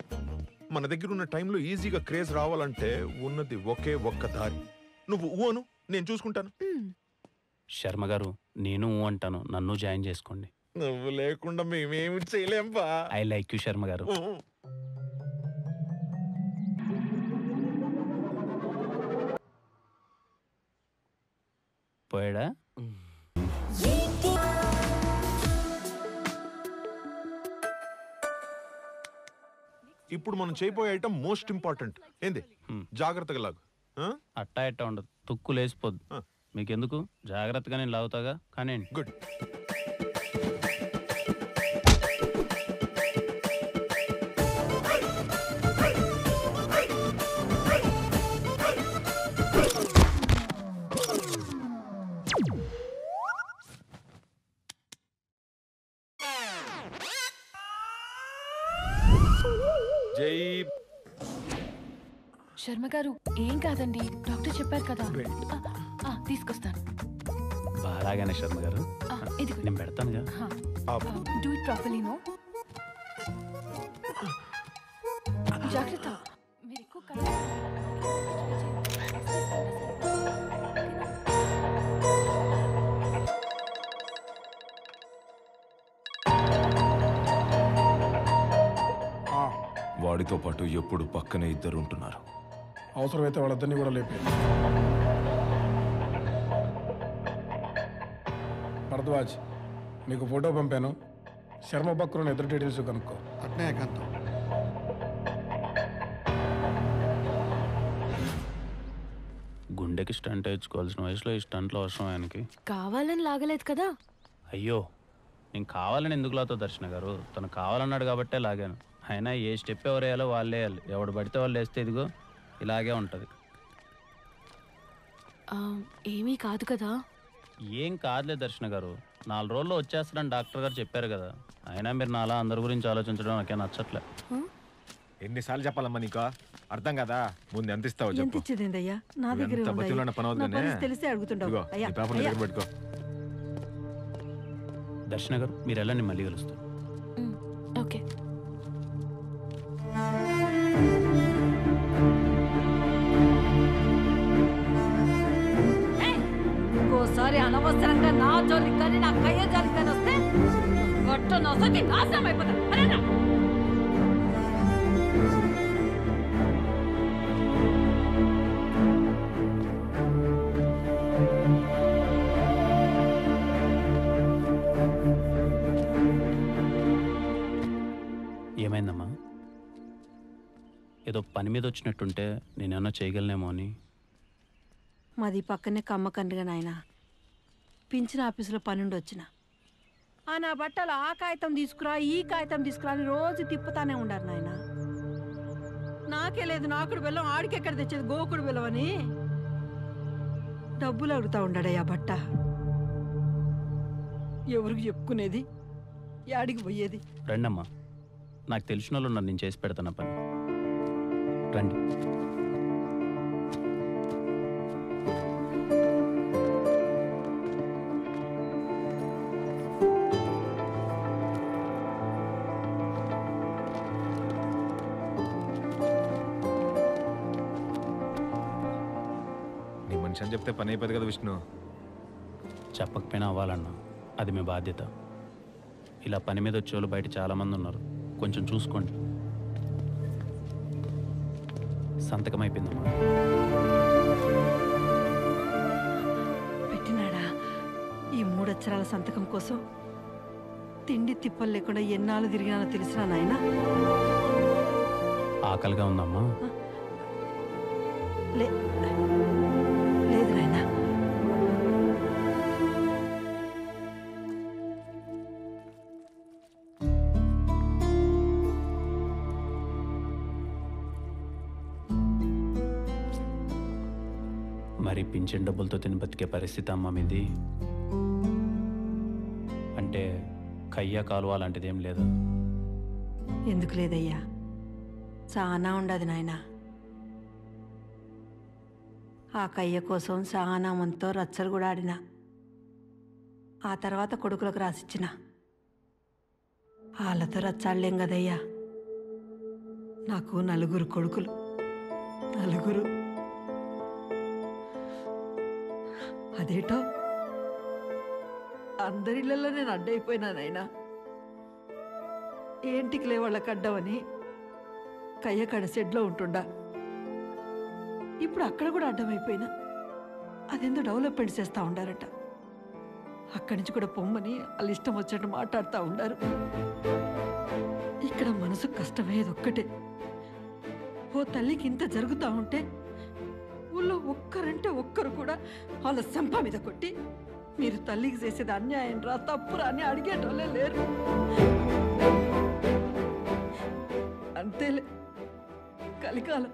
మన దగ్గర ఉన్న టైంలో ఈజీగా క్రేజ్ రావాలంటే ఉన్నది ఒకే ఒక్క దారి. నువ్వు ఊను, నేను చూసుకుంటాను. శర్మ గారు, నేను అంటాను, నన్ను జాయిన్ చేసుకోండి. నువ్వు లేకుండా మేమేమి చేయలేం బా. ఐ లైక్ యూ శర్మ గారు. పోయాడా? ఇప్పుడు మనం చేయబోయే ఐటమ్ మోస్ట్ ఇంపార్టెంట్. ఏంది? జాగ్రత్తగా లాగు. అట్టా ఎట్టా ఉండదు, తుక్కు లేసిపోద్దు. మీకెందుకు, జాగ్రత్తగా నేను లాగుతాగా. కానీ గుడ్. జై శర్మ గారు, ఏం కాదండి, డాక్టర్ చెప్పారు కదా. తీసుకొస్తాను. బాగానే శర్మ గారు, ఇది నేను పెడతానుగా. Do it properly. నో, జాగ్రత్త. మీరు ఎక్కువ వాడితో పాటు ఎప్పుడు పక్కనే ఇద్దరు ఉంటున్నారు. అవసరమైతే వాళ్ళిద్దరిని కూడా లేపే. భరద్వాజ్, నీకు ఫోటో పంపాను. శర్మ బక్రుని ఎదురు డీటెయిల్స్ కనుక్కో. అట్నే ఏకాంతం. గుండెకి స్టంట్ వేయించుకోవాల్సిన వయసులో ఈ స్టంట్లో అవసరం ఆయనకి. కావాలని లాగలేదు కదా. అయ్యో, నేను కావాలని ఎందుకు లాతో దర్శన గారు, తను కావాలన్నాడు కాబట్టే లాగాను. అయినా ఏ స్టెప్ ఎవరు వేయాలో వాళ్ళే వేయాలి. ఎవడు పడితే వాళ్ళు వేస్తే ఇదిగో ఇలాగే ఉంటుంది. ఏమీ కాదు కదా. ఏం కాదులే దర్శన గారు, 4 రోజుల్లో వచ్చేస్తారని డాక్టర్ గారు చెప్పారు కదా. అయినా మీరు నాలా అందరి గురించి ఆలోచించడం నాకే నచ్చట్లే. ఎన్నిసార్లు చెప్పాలమ్మా నీకు, అర్థం కదా? ముందు ఎంత ఇస్తావు ఎంత చెప్పు. ఇచ్చేదేందయ్యా? నా దగ్గర ఎంత బతిలాడిన పని అవుతుందనే. తెలిసే అడుగుతుంటావు. అయ్యా, పేపర్ దగ్గర పెట్టుకో. దర్శన గారు, మీరు వెళ్ళండి, మళ్ళీ కలుస్తాను. ఓకే. ఇంకోసారి అనవసరంగా నా జోలికి కానీ నా కయ్య జోలికి కానీ వస్తే గొట్ట నొసకి నాశనం అయిపోతా. ఏమైందమ్మా? ఏదో పని మీద వచ్చినట్టుంటే నేనేమన్నా చేయగలనేమో అని. మాది పక్కనే కమ్మకండ్రిగా నాయన. పింఛన్ ఆఫీసులో పనుండి వచ్చిన. నా బట్టలు ఆ కాగితం తీసుకురా, ఈ కాగితం తీసుకురా అని రోజు తిప్పుతానే ఉండారు నాయన. నాకే లేదు నాకుడు బెల్లం, ఆడికెక్కడ తెచ్చేది గోకుడు బెల్లం అని డబ్బులు అడుగుతా ఉండాడయ్యా బట్ట. ఎవరికి చెప్పుకునేది, యాడికి పోయేది? రండమ్మా, నాకు తెలిసిన వాళ్ళు ఉన్నారు, నేను చేసి పెడతాను పని. రండి. నీ మనిషి అని చెప్తే పని అయిపోదు కదా విష్ణు. చెప్పకపోయినా అవ్వాలన్నా, అది మీ బాధ్యత. ఇలా పని మీద వచ్చేవాళ్ళు బయట చాలామంది ఉన్నారు, కొంచెం చూసుకోండి. సంతకం అయిపోయిందమ్మా. పెట్టినాడా? ఈ 3 అక్షరాల సంతకం కోసం తిండి తిప్పలు లేకుండా ఎన్నాళ్ళు తిరిగినానో తెలిసినా నాయన. ఆకలిగా ఉందమ్మా? లేదు నాయన. మరి పింఛన్ డబ్బులతో తిని బతికే పరిస్థితి అమ్మ మీది. అంటే కయ్య కాలువ లాంటిది ఏం లేదా? ఎందుకు లేదయ్యా? చాలా ఉండదు నాయనా. ఆ కయ్య కోసం చాలా మందితో రచ్చలు కూడా ఆడినా. ఆ తర్వాత కొడుకులకు రాసిచ్చిన. వాళ్ళతో రచ్చాడలేం కదయ్యా. నాకు 4 కొడుకులు, 4. అదేటో అందరిళ్ళల్లో నేను అడ్డైపోయినానైనా. ఏంటికి లేవాళ్ళకి అడ్డమని కయ్యకాడ షెడ్లో ఉంటుండా. ఇప్పుడు అక్కడ కూడా అడ్డమైపోయినా. అదేందో డెవలప్మెంట్ చేస్తూ ఉండారట. అక్కడి నుంచి కూడా పొమ్మని వాళ్ళు ఇష్టం వచ్చినట్టు మాట్లాడుతూ ఉండారు. ఇక్కడ మనసు కష్టమయ్యేది ఒక్కటే. ఓ తల్లికి ఇంత జరుగుతూ ఉంటే ఊళ్ళో ఒక్కరంటే ఒక్కరు కూడా వాళ్ళ సంప మీద కొట్టి మీరు తల్లికి చేసేది అన్యాయం రా, తప్పురా అని అడిగేటోళ్ళే లేరు. అంతేలే కలికాలం.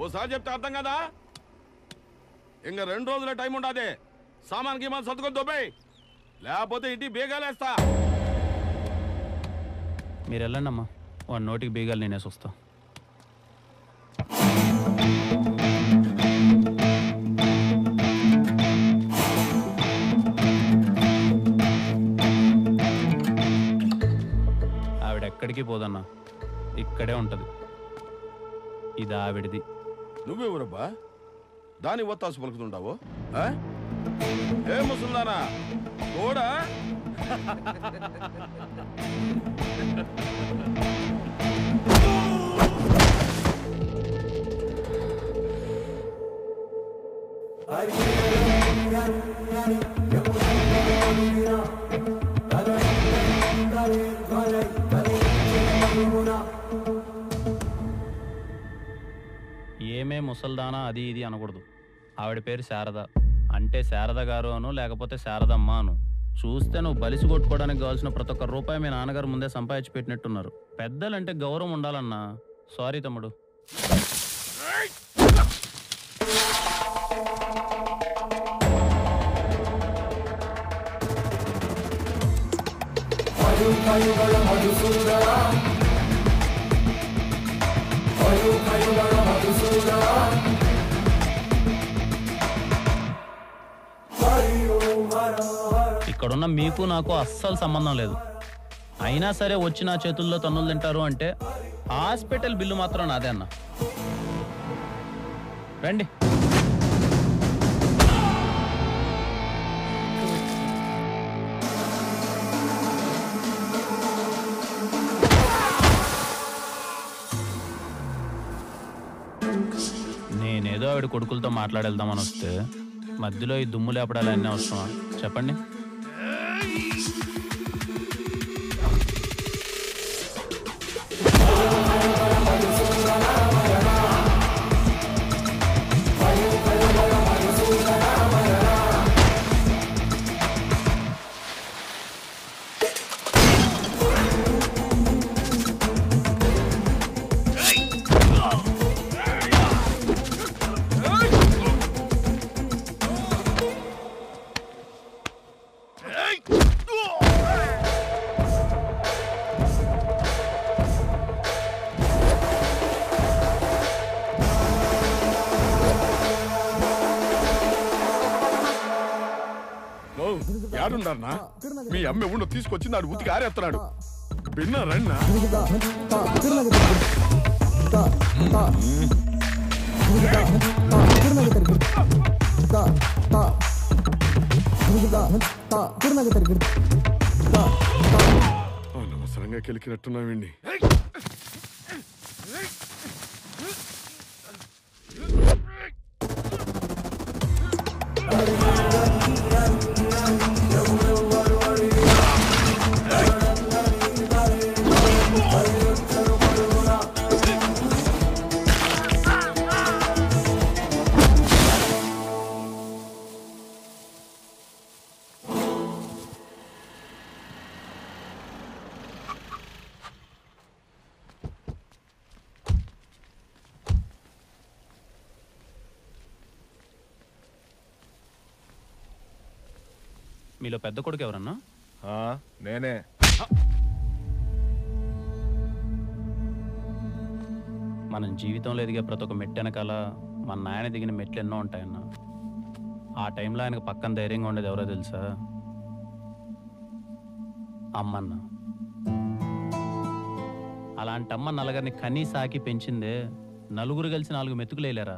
ఓసారి చెప్తే అర్థం కదా. ఇంకా 2 రోజుల టైం ఉండదే. సామాన్కి మన సర్దుకొని దొబ్బాయి, లేకపోతే ఇంటి బీగాలేస్తా. మీరు వెళ్ళండి అమ్మా, వాడి నోటికి బీగాలు నేనేసి వస్తా. ఆవిడెక్కడికి పోదన్నా, ఇక్కడే ఉంటది. ఇది ఆవిడిది. నువ్వెవరబ్బా దాని ఒత్తాసు పలుకుతుంటావు? ఏ ముసల్దానా కూడా ఏమే ముసల్దానా అది ఇది అనకూడదు. ఆవిడ పేరు శారద. అంటే శారద గారు అను, లేకపోతే శారదమ్మ అను. చూస్తే నువ్వు బలిసి కొట్టుకోవడానికి కావాల్సిన ప్రతి ఒక్క రూపాయి మీ నాన్నగారు ముందే సంపాదించి పెట్టినట్టున్నారు. పెద్దలంటే గౌరవం ఉండాలన్నా. సారీ తమ్ముడు. ఇక్కడున్న మీకు నాకు అస్సలు సంబంధం లేదు. అయినా సరే వచ్చి నా చేతుల్లో తన్నులు తింటారు అంటే హాస్పిటల్ బిల్లు మాత్రం నాదే అన్న. రండి. నేనేదో ఆవిడ కొడుకులతో మాట్లాడేద్దామని వస్తే మధ్యలో ఈ దుమ్ము లేపడాలి అన్నీ అవసరమా చెప్పండి? యాడున్నారన్నా? మీ అమ్మ ఉండ తీసుకొచ్చి నాడు ఉతికి ఆరేస్తున్నాడు. విన్నారన్నా? అనవసరంగా కెలికినట్టున్నావండి. మీలో పెద్ద కొడుకు ఎవరన్నా? నేనే. మనం జీవితంలో ఎదిగే ప్రతి ఒక్క మెట్టు వెనకాల మన నాయన దిగిన మెట్లు ఎన్నో ఉంటాయన్న. ఆ టైంలో ఆయనకు పక్కన ధైర్యంగా ఉండేది ఎవరో తెలుసా? అమ్మన్న. అలాంటి అమ్మ నలుగురిని కనీ సాకి పెంచిందే నలుగురు కలిసి 4 మెతుకులు వేయలేరా?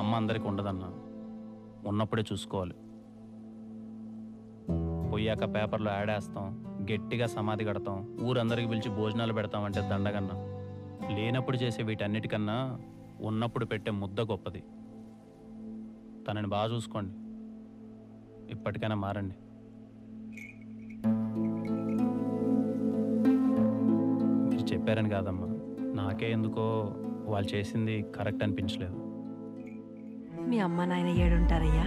అమ్మ అందరికి ఉండదన్నా, ఉన్నప్పుడే చూసుకోవాలి. పోయాక పేపర్లో యాడ్ వేస్తాం, గట్టిగా సమాధి కడతాం, ఊరందరికి పిలిచి భోజనాలు పెడతామంటే దండగన్నా. లేనప్పుడు చేసే వీటన్నిటికన్నా ఉన్నప్పుడు పెట్టే ముద్ద గొప్పది. తనని బాగా చూసుకోండి. ఇప్పటికైనా మారండి. మీరు చెప్పారని కాదమ్మా, నాకే ఎందుకో వాళ్ళు చేసింది కరెక్ట్ అనిపించలేదు. మీ అమ్మ నాయన ఏడుంటారయ్యా?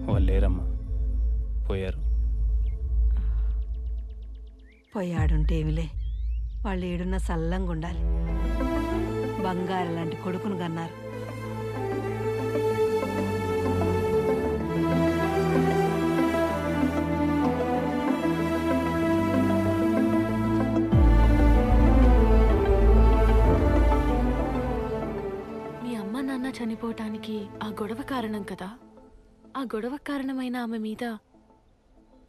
వాళ్ళు లేరమ్మా, పోయారు. పోయాడుంటే ఏమిలే, వాళ్ళు ఏడున్న సల్లంగా ఉండాలి. బంగారు లాంటి కొడుకును కన్నారు. మీ అమ్మ నాన్న చనిపోవటానికి ఆ గొడవ కారణం కదా. ఆ గొడవ కారణమైన ఆమె మీద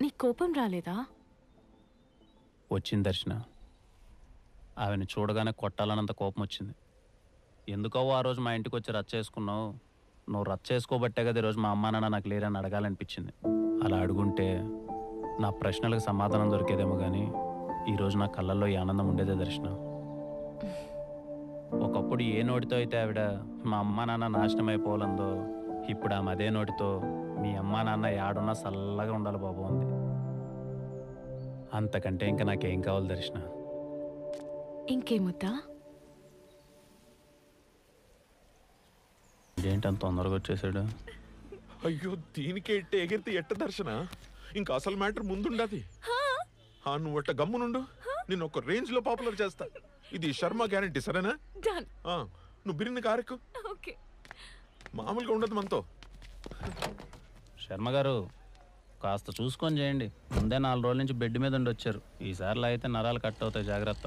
నీ కోపం రాలేదా? వచ్చింది దర్శన. ఆమెను చూడగానే కొట్టాలన్నంత కోపం వచ్చింది. ఎందుకో ఆ రోజు మా ఇంటికి వచ్చి రచ్చ చేసుకున్నావు. నువ్వు రచ్చ చేసుకోబట్టే కదా ఈరోజు మా అమ్మా నాన్న నాకు లేరని అడగాలనిపించింది. అలా అడుగుంటే నా ప్రశ్నలకు సమాధానం దొరికేదేమో కానీ ఈరోజు నా కళ్ళల్లో ఈ ఆనందం ఉండేదే దర్శన. ఒకప్పుడు ఏ నోటితో అయితే ఆవిడ మా అమ్మా నాన్న నాశనం అయిపోవాలందో, ఇప్పుడు ఆమె అదే నోటితో మీ అమ్మా నాన్న యాడున్నా చల్లగా ఉండాలి బాబు అంది. అంతకంటే ఇంకా నాకేం కావాలి దర్శన? ఇంకేముద్దా? ఏంటంత తొందరగా వచ్చేసాడు? అయ్యో, దీనికే ఎట్ట ఎగిరితే ఎట్ట దర్శన? ఇంకా అసలు మ్యాటర్ ముందుండది. నువ్వు అట్ట గమ్మునుండు, నేను ఒక రేంజ్ లో పాపులర్ చేస్తా. ఇది శర్మ గ్యారంటీ, సరేనా? నువ్వు బిరిని కారెక్కు. మామూలుగా ఉండదు మనతో. శర్మ గారు కాస్త చూసుకొని చేయండి. ముందే 4 రోజుల నుంచి బెడ్ మీద ఉండి వచ్చారు. ఈసారిలో అయితే నరాలు కట్ అవుతాయి, జాగ్రత్త.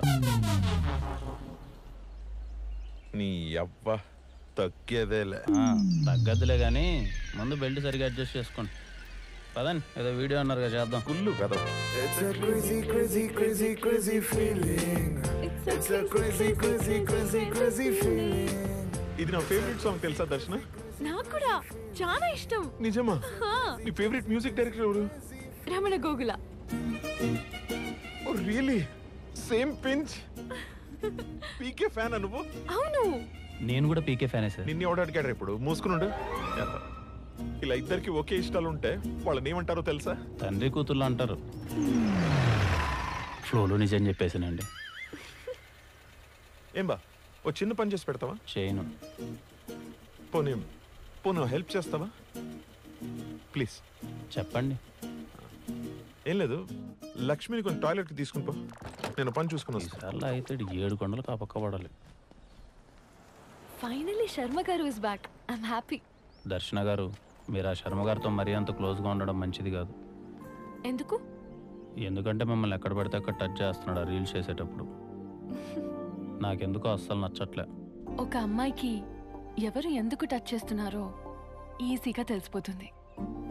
నీ అవ్వ తగ్గేదేలే. తగ్గదులే కానీ ముందు బెల్ట్ సరిగా అడ్జస్ట్ చేసుకోండి. పదండి, ఏదో వీడియో అన్నారుగా, చేద్దాం. కుళ్ళు కదా. ఇది నా ఫేవరెట్ సాంగ్, తెలుసా దర్శన? నాకు కూడా చాలా ఇష్టం. నిజమా? నీ ఫేవరెట్ మ్యూజిక్ డైరెక్టర్ ఎవరు? Ramana Gogula. Oh really? Same pinch. PK fan నువ్వు? అవును, నేను కూడా పీకే ఫ్యానే సార్. నిన్ను ఎవడు అడిగాడు? ఇప్పుడు మూసుకున్నాడు. ఇలా ఇద్దరికి ఒకే ఇష్టాలు ఉంటే వాళ్ళని ఏమంటారో తెలుసా? తండ్రి కూతుర్లు అంటారు. ఫ్లోలో నిజం చెప్పేసానండి. ఏం బా, ఓ చిన్న పని చేసి పెడతావా? చేయను. పోనీ హెల్ప్ చేస్తావా ప్లీజ్? చెప్పండి. ఏం లేదు, లక్ష్మిని కొంచెం టాయిలెట్కి తీసుకుని పో, నేను పని చూసుకుని వస్తాను. అయితే 7 కొండలకు ఆ పక్క పడాలి. ఫైనల్లీ శర్మ గారు ఇస్ బ్యాక్. I'm happy. దర్శన గారు, మీరు ఆ శర్మ గారితో మరీ అంత క్లోజ్గా ఉండడం మంచిది కాదు. ఎందుకు? ఎందుకంటే మిమ్మల్ని ఎక్కడ పడితే అక్కడ టచ్ చేస్తున్నాడు ఆ రీల్స్ చేసేటప్పుడు. నాకెందుకో అస్సలు నచ్చట్లే. ఒక అమ్మాయికి ఎవరు ఎందుకు టచ్ చేస్తున్నారో ఈజీగా తెలిసిపోతుంది.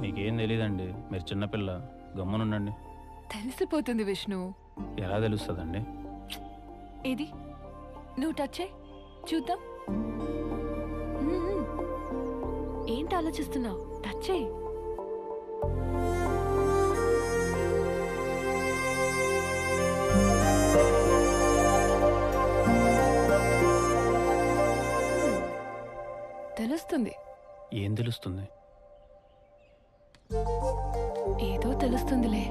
మీకేం తెలీదండి, మీరు చిన్నపిల్ల, గమ్మునుండండి. తెలిసిపోతుంది విష్ణు. ఎలా తెలుస్తుందండి? ఏది నువ్వు టచ్ చేయి చూద్దాం. ఏంటి ఆలోచిస్తున్నావు? టచ్ చేయి. తెలుస్తుంది. ఏం తెలుస్తుంది? ఏదో తెలుస్తుందిలే.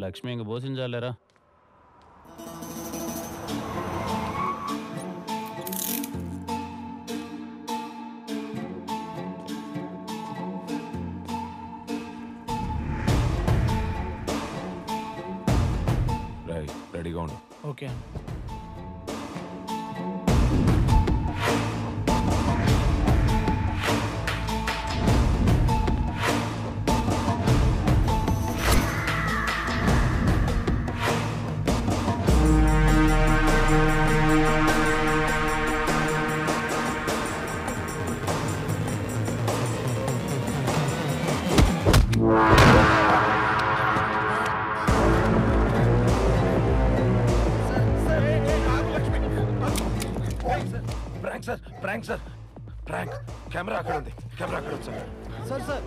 లక్ష్మి ఇంక భోసించాలేరా? Okay prank sir prank sir prank camera అక్కడ ఉంది కెమెరా అక్కడ ఉంది sir sir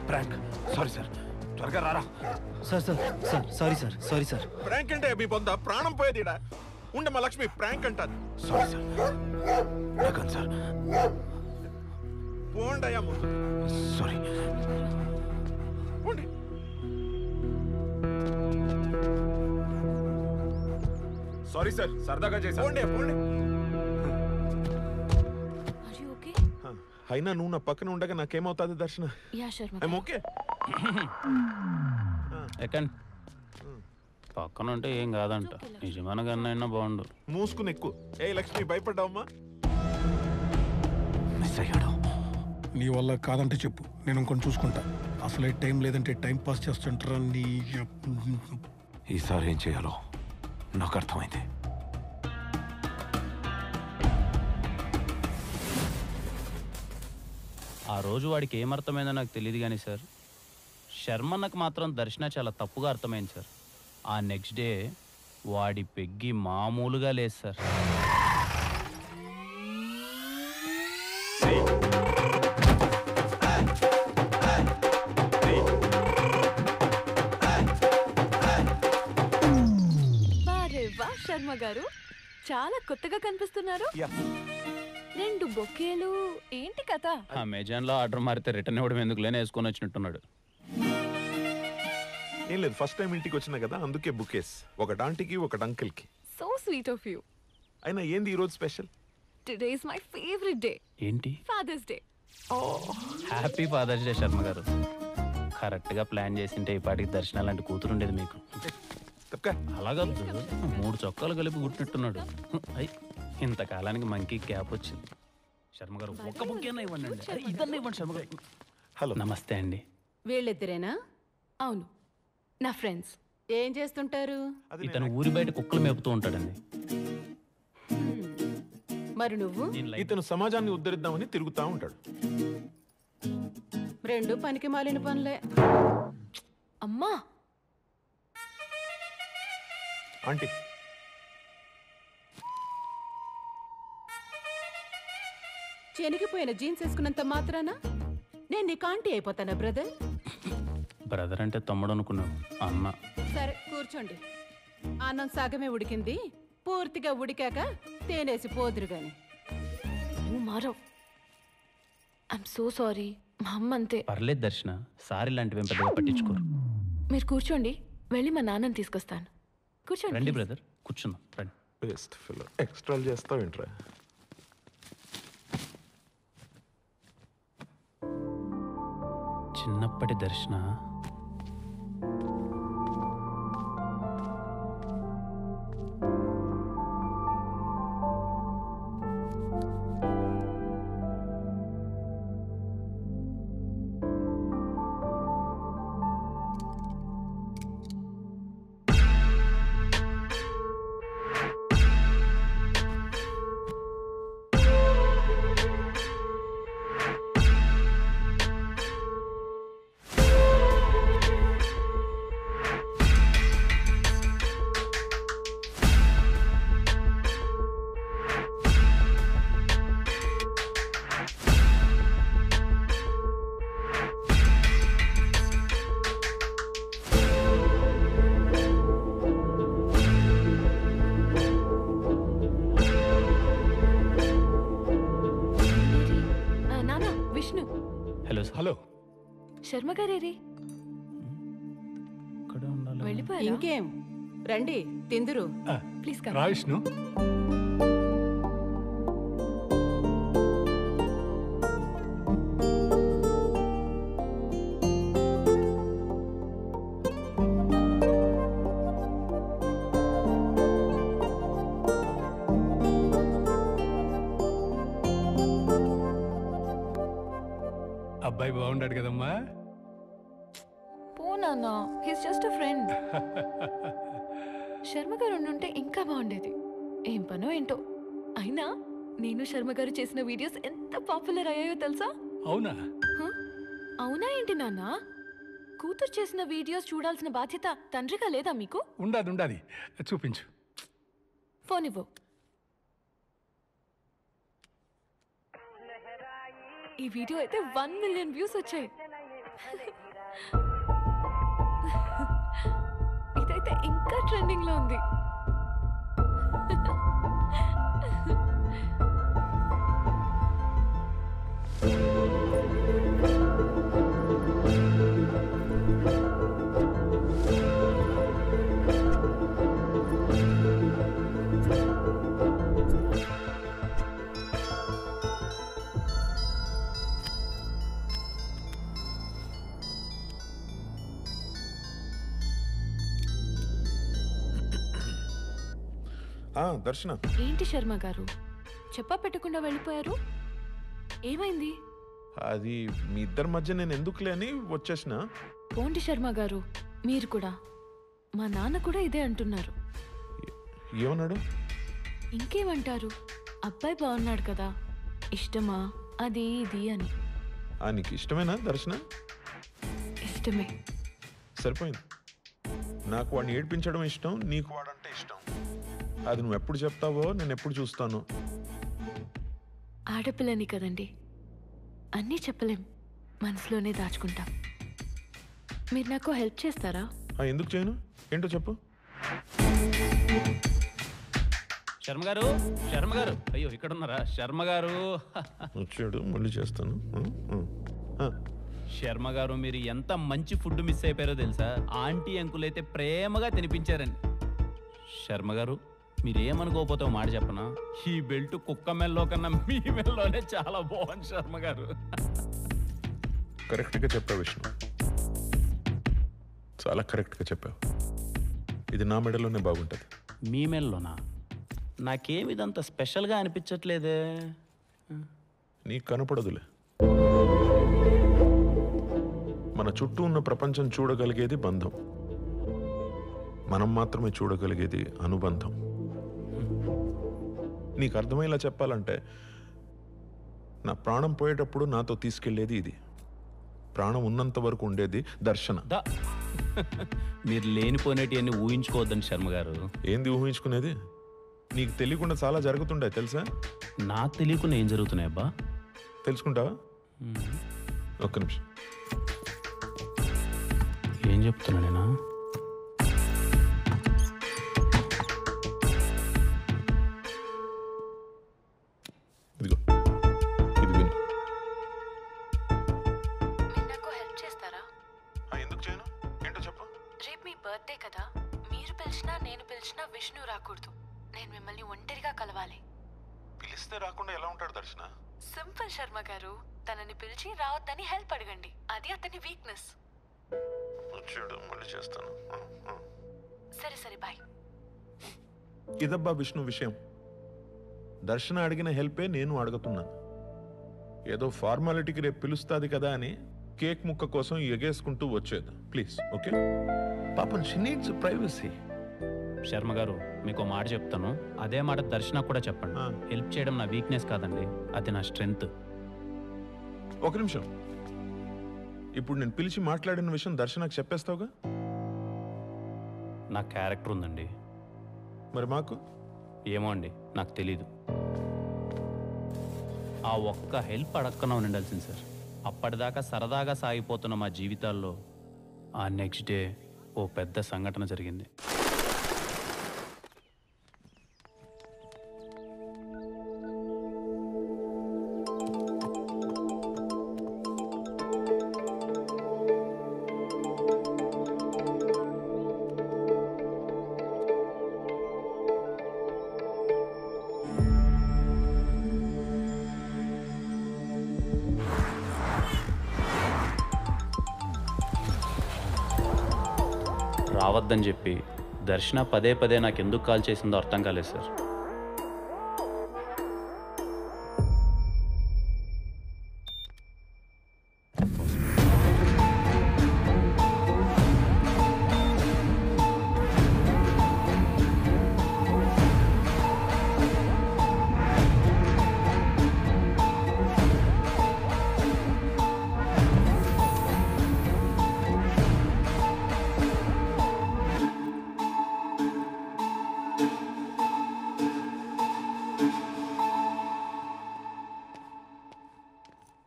prank sorry sir త్వరగా రారా sir sir sir sorry sir sorry sir prank అంటే మీ పొంద ప్రాణం పోయేదిడా ఉండమ్మా లక్ష్మి ప్రాంక్ అంటారు సారీ సార్ నాకన్ సార్ పోండయ్యా సారీ పోండి సారీ సార్ సరదాగా చేశాను పోండి పోండి అయినా నువ్వు నా పక్కన ఉండగా నాకేమవుతుంది దర్శన యా శర్మ ఐఎమ్ ఓకే ఎక్కండి పక్కన ఉంటే ఏం కాదంట నిజమైన కన్నా బాగుండు మూసుకుని ఎక్కువ ఏ లక్ష్మి భయపడ్డావమ్మా మిస్ అయ్యాడు నీ వల్ల కాదంటే చెప్పు నేను ఇంకొని చూసుకుంటా అసలే టైం లేదంటే టైం పాస్ చేస్తుంటారా నీ ఈసారి ఏం చేయాలో నాకు అర్థమైంది ఆ రోజు వాడికి ఏమర్థమైందో నాకు తెలియదు కానీ సార్ శర్మన్నకు మాత్రం దర్శన చాలా తప్పుగా అర్థమైంది సార్ ఆ నెక్స్ట్ డే వాడి పెగ్గి మామూలుగా లేదు సార్ వారే వా శర్మ గారు చాలా కొత్తగా కనిపిస్తున్నారు 2 బొకేలు ఏంటి కథ అమెజాన్లో ఆర్డర్ మారితే రిటర్న్ ఇవ్వడం ఎందుకులేని వేసుకొని వచ్చినట్టున్నాడు ఏం లేదు ఫస్ట్ టైం ఇంటికి వచ్చినా కదా అందుకే బుకేస్ ఒకటి ఆంటీకి ఒకటి అంకిల్కి సో స్వీట్ ఆఫ్ యూ అయినా ఏంది ఈరోజు special today is my favourite day ఏంటి father's day happy father's day Sharma గారు కరెక్ట్గా ప్లాన్ చేసింటే ఈ పాటికి దర్శనం లాంటి కూతురు ఉండేది మీకు అలాగా 3 చొక్కాలు కలిపి కుట్టినట్టున్నాడు అయ్యి ఇంతకాలానికి మంకీ క్యాప్ వచ్చింది శర్మ గారు ఒక్క బుక్ ఇవ్వండి ఇద్దరు ఇవ్వండి శర్మ గారు హలో నమస్తే అండి వీళ్ళిద్దరేనా అవును నా ఫ్రెండ్స్ ఏం చేస్తుంటారు ఇతను ఊరి బయట కుక్కలు మేపుతూ ఉంటాడండి మరి నువ్వు ఇతను సమాజాన్ని ఉద్ధరిద్దామని తిరుగుతా ఉంటాడు 2 పనికి మాలిన పనులే అమ్మా ఆంటీ చెనిగిపోయిన జీన్స్ వేసుకున్నంత మాత్రాన నేను నీకు ఆంటీ అయిపోతానా బ్రదర్ బ్రదర్ అంటే తమ్ముడు అనుకున్నావు అన్న సరే కూర్చోండి అన్నం సగమే ఉడికింది పూర్తిగా ఉడికాక తేనేసి పోదురు గాని నువ్వు మారవ్ ఐఎమ్ సో సారీ మా అమ్మ అంతే పర్లేదు దర్శన సారీ లాంటివి పెద్దగా పట్టించుకోరు మీరు కూర్చోండి వెళ్ళి మా నాన్నని తీసుకొస్తాను కూర్చోండి రండి please. బ్రదర్ కూర్చుందాం రండి బెస్ట్ ఫిల్ ఎక్స్ట్రా చేస్తావు ఏంట్రా చిన్నప్పటి దర్శన నానా విష్ణు హలో హలో శర్మ గారేరి వెళ్ళిపోయారా ఇంకేం రండి తిందురు ప్లీజ్ రా విష్ణు అబ్బాయి బాగున్నాడు కదమ్మా. పో నాన్న, his just a friend. Sharma గారు ఉండుంటే ఇంకా బాగుండేది. ఏం పనో ఏంటో. అయినా నేను శర్మ గారు చేసిన వీడియోస్ ఎంత పాపులర్ అయ్యాయో తెలుసా? అవునా? అవునా ఏంటి నాన్న? కూతురు చేసిన వీడియోస్ చూడాల్సిన బాధ్యత తండ్రిగా లేదా మీకు? ఉండాది. చూపించు. ఫోన్ ఇవ్వు. ఈ వీడియో అయితే 1 మిలియన్ వ్యూస్ వచ్చాయి. ఇదైతే ఇంకా ట్రెండింగ్ లో ఉంది. దర్శన, ఏంటి శర్మ గారు చెప్పా పెట్టకుండా వెళ్ళిపోయారు? ఏమైంది? అది మీ ఇద్దరి మధ్య నేను ఎందుకులే అని వచ్చేసిన. పోండి శర్మ గారు, మీరు కూడా. మా నాన్న కూడా ఇదే అంటున్నారు. ఏమన్నాడు? ఇంకేమంటారు, అబ్బాయి బాగున్నాడు కదా, ఇష్టమా అది ఇది అని. నీకు ఇష్టమేనా దర్శన? ఇష్టమే. సరిపోయింది. నాకు వాడిని ఏడిపించడం ఇష్టం, నీకు వాడంటే ఇష్టం. అది నువ్వు ఎప్పుడు చెప్తావో నేను ఎప్పుడు చూస్తాను. ఆడపిల్లని కదండి, అన్నీ చెప్పలేం, మనసులోనే దాచుకుంటాం. మీరు నాకు హెల్ప్ చేస్తారా? ఎందుకు చేయను? ఏంటో చెప్పు. శర్మ గారు, అయ్యో ఇక్కడ ఉన్నారా? శర్మ గారు వచ్చాడు, మళ్ళీ చేస్తాను. శర్మ గారు, మీరు ఎంత మంచి ఫుడ్ మిస్ అయిపోయారో తెలుసా? ఆంటీ అంకుల్ అయితే ప్రేమగా తినిపించారని. శర్మ గారు, మీరేమనుకోకపోతే మాట చెప్పనా? ఈ బెల్ట్ కుక్క మెల్లో కన్నా మీ మెల్లోనే చాలా బాగుంది శర్మ గారు. కరెక్ట్గా చెప్పావు విష్ణు, చాలా కరెక్ట్గా చెప్పావు. ఇది నా మెడలోనే బాగుంటుంది. మీ మెల్లోనా? నాకేమి ఇదంత స్పెషల్గా అనిపించట్లేదే. నీకు కనపడదులే. మన చుట్టూ ఉన్న ప్రపంచం చూడగలిగేది బంధం, మనం మాత్రమే చూడగలిగేది అనుబంధం. నీకు అర్థమయ్యేలా చెప్పాలంటే, నా ప్రాణం పోయేటప్పుడు నాతో తీసుకెళ్లేది ఇది. ప్రాణం ఉన్నంత వరకు ఉండేది దర్శన. మీరు లేనిపోయినటివన్నీ ఊహించుకోవద్దండి శర్మ గారు. ఏంది ఊహించుకునేది? నీకు తెలియకుండా చాలా జరుగుతుండే తెలుసా? నాకు తెలియకుండా ఏం జరుగుతున్నాయి అబ్బా? తెలుసుకుంటావా? ఒక్క నిమిషం. ఏం చెప్తున్నా నేనా? ఇదిగో, ఇది విను. మీరు నాకు హెల్ప్ చేస్తారా? ఎందుకు చేయను? ఏంటో చెప్పు. రేపు మీ బర్త్డే కదా, మీరు పిలిచినా నేను పిలిచినా విష్ణు రాకూడదు. నేను మిమ్మల్ని ఒంటరిగా కలవాలి. పిలిస్తే రాకుండా ఎలా ఉంటాడు దర్శన? సింపుల్ శర్మ గారు, తనని పిలిచి రావద్దని హెల్ప్ అడగండి. అది అతని వీక్నెస్. వచ్చాడు, మళ్ళీ చేస్తాను. సరే బాయ్. ఇదబ్బా విష్ణు విషయం. దర్శన అడిగిన హెల్పే నేను అడుగుతున్నాను. ఏదో ఫార్మాలిటీకి రేపు పిలుస్తుంది కదా అని కేక్ ముక్క కోసం ఎగేసుకుంటూ వచ్చేది. Please, okay? పాపం షీ నీడ్స్ ప్రైవసీ. శర్మ గారు, మీకు మాట చెప్తాను, అదే మాట దర్శన కూడా చెప్పండి. హెల్ప్ చేయడం నా వీక్నెస్ కాదండి, అది నా స్ట్రెంగ్త్. ఒక నిమిషం. ఇప్పుడు నేను పిలిచి మాట్లాడిన విషయం దర్శనకు చెప్పేస్తావుగా? నా క్యారెక్టర్ ఉందండి. మరి మాకు ఏమో అండి, నాకు తెలీదు. ఆ ఒక్క హెల్ప్ అడక్కన ఉండాల్సింది సార్. అప్పటిదాకా సరదాగా సాగిపోతున్న మా జీవితాల్లో ఆ నెక్స్ట్ డే ఓ పెద్ద సంఘటన జరిగింది. రావద్దని చెప్పి దర్శన పదే పదే నాకు ఎందుకు కాల్ చేసిందో అర్థం కాలేదు సార్.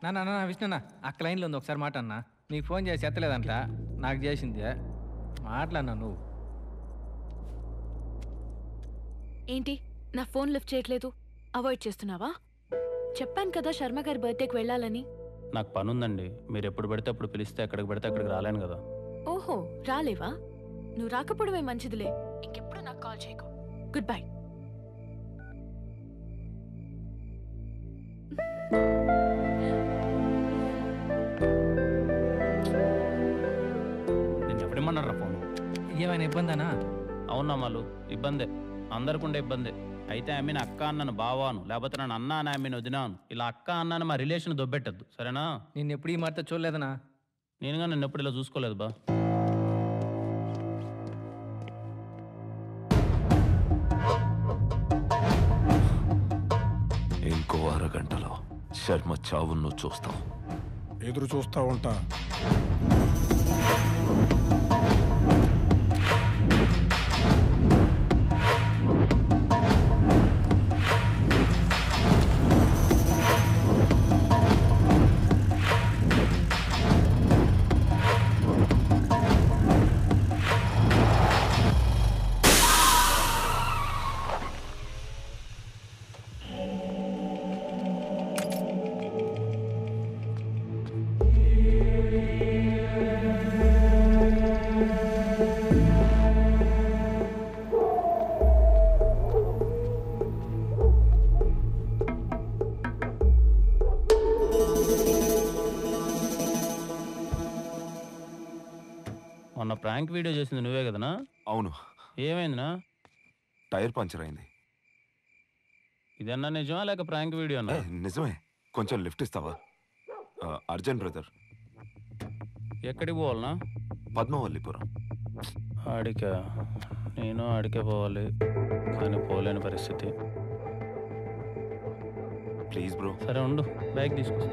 నా విష్ణున్నా అక్క లైన్లో ఉంది, ఒకసారి మాట అన్నా. నీకు ఫోన్ చేసి ఎత్తలేదంట, నాకు చేసింది. మాట్లాడినా నువ్వు. ఏంటి నా ఫోన్ లిఫ్ట్ చేయట్లేదు? అవాయిడ్ చేస్తున్నావా? చెప్పాను కదా శర్మ గారి బర్త్డేకి వెళ్ళాలని. నాకు పని ఉందండి. మీరు ఎప్పుడు పడితే అప్పుడు పిలిస్తే ఎక్కడికి పడితే అక్కడికి రాలేను కదా. ఓహో, రాలేవా? నువ్వు రాకపోవడమే మంచిదిలే. ఇంకెప్పుడు నాకు కాల్ చేయకు. Good bye. నేను ఎవడేమన్నారా ఫోన్? ఏమైనా ఇబ్బందానా? అవునా మాలు, ఇబ్బందే. అందరికి ఉండే ఇబ్బందే. అయితే ఆమె అక్క అన్నను బావాను, లేకపోతే నన్ను అన్న అని ఆమెను వదినాను. ఇలా అక్క అన్నాను మా రిలేషన్ దొబ్బెట్టద్దు, సరేనా? నేను ఎప్పుడు ఈ మాట చూడలేదనా? నేనుగా నన్ను ఎప్పుడు ఇలా చూసుకోలేదు బా. ఇంకో అరగంటలో శర్మ చావును నువ్వు చూస్తావు. ఎదురు చూస్తా ఉంటా. మొన్న ప్రాంక్ వీడియో చేసింది నువ్వే కదనా? అవును. ఏమైందినా? టైర్ పంచర్ అయింది. ఇదన్నా నిజమా లేక ప్రాంక్ వీడియో అన్నా? నిజమే. కొంచెం లిఫ్ట్ ఇస్తావా? అర్జున్ బ్రదర్. ఎక్కడికి పోవాలనా? పద్మవల్లిపురం. ఆడికా? నేను ఆడికే పోవాలి, కానీ పోలేని పరిస్థితి. Please bro. సరే ఉండు, బ్యాగ్ తీసుకొస్తా.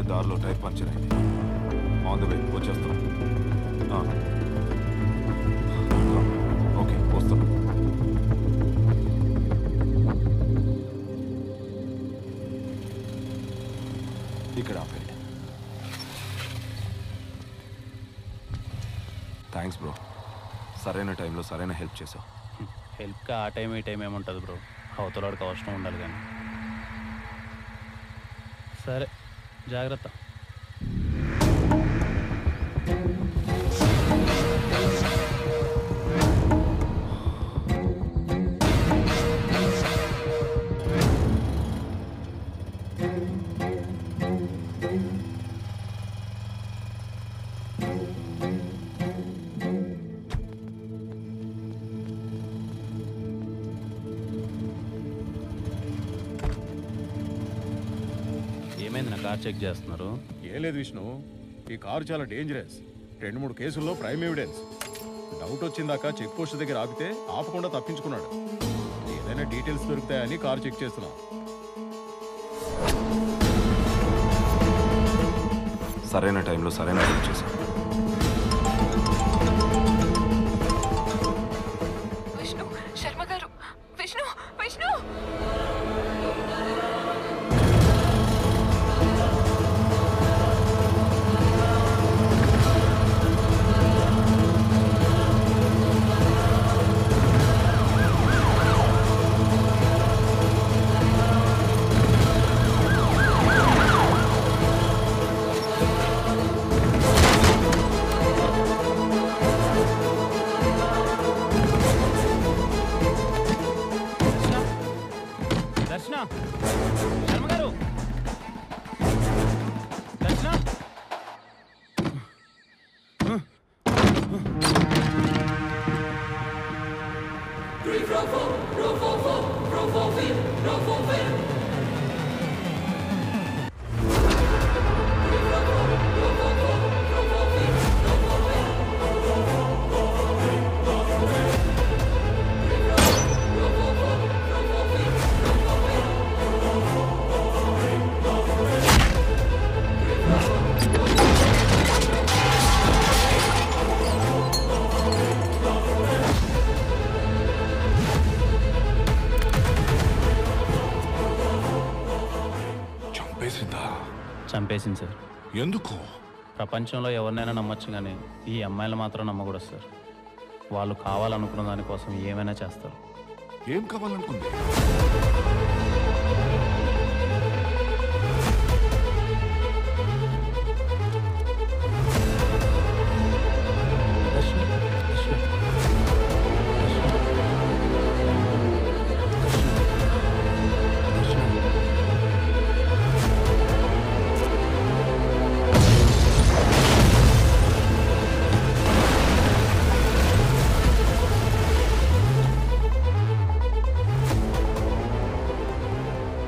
దారిలో టైర్ పంచర్ అయింది. ఆన్ ద వే వచ్చేస్తాం. ఓకే, వస్తాం. ఇక్కడ ఆపండి. Thanks bro. సరైన టైంలో సరైన హెల్ప్ చేసావు. హెల్ప్గా ఆ టైం ఈ టైం ఏముంటుంది బ్రో, అవతలవాడికి అవసరం ఉండాలి కానీ. సరే జాగ్రత్త. ఏమైంది? నా కార్ చెక్ చేస్తున్నారు? ఏం లేదు విష్ణు, ఈ కారు చాలా డేంజరస్. 2-3 కేసుల్లో ప్రైమ్ ఎవిడెన్స్. డౌట్ వచ్చిందాక చెక్ పోస్ట్ దగ్గర ఆపితే ఆపకుండా తప్పించుకున్నాడు. ఏదైనా డీటెయిల్స్ దొరుకుతాయని కారు చెక్ చేస్తున్నాం. సరైన టైంలో సరైన హెల్ప్ చేసావు. విష్ణు, శర్మ గారు, విష్ణు, విష్ణు. శర్మ గారు, దర్శన. చంపేసింది సార్. ఎందుకు? ప్రపంచంలో ఎవరినైనా నమ్మొచ్చు కానీ ఈ అమ్మాయిలు మాత్రం నమ్మకూడదు సార్. వాళ్ళు కావాలనుకున్న దానికోసం ఏమైనా చేస్తారు. ఏం కావాలనుకుంది?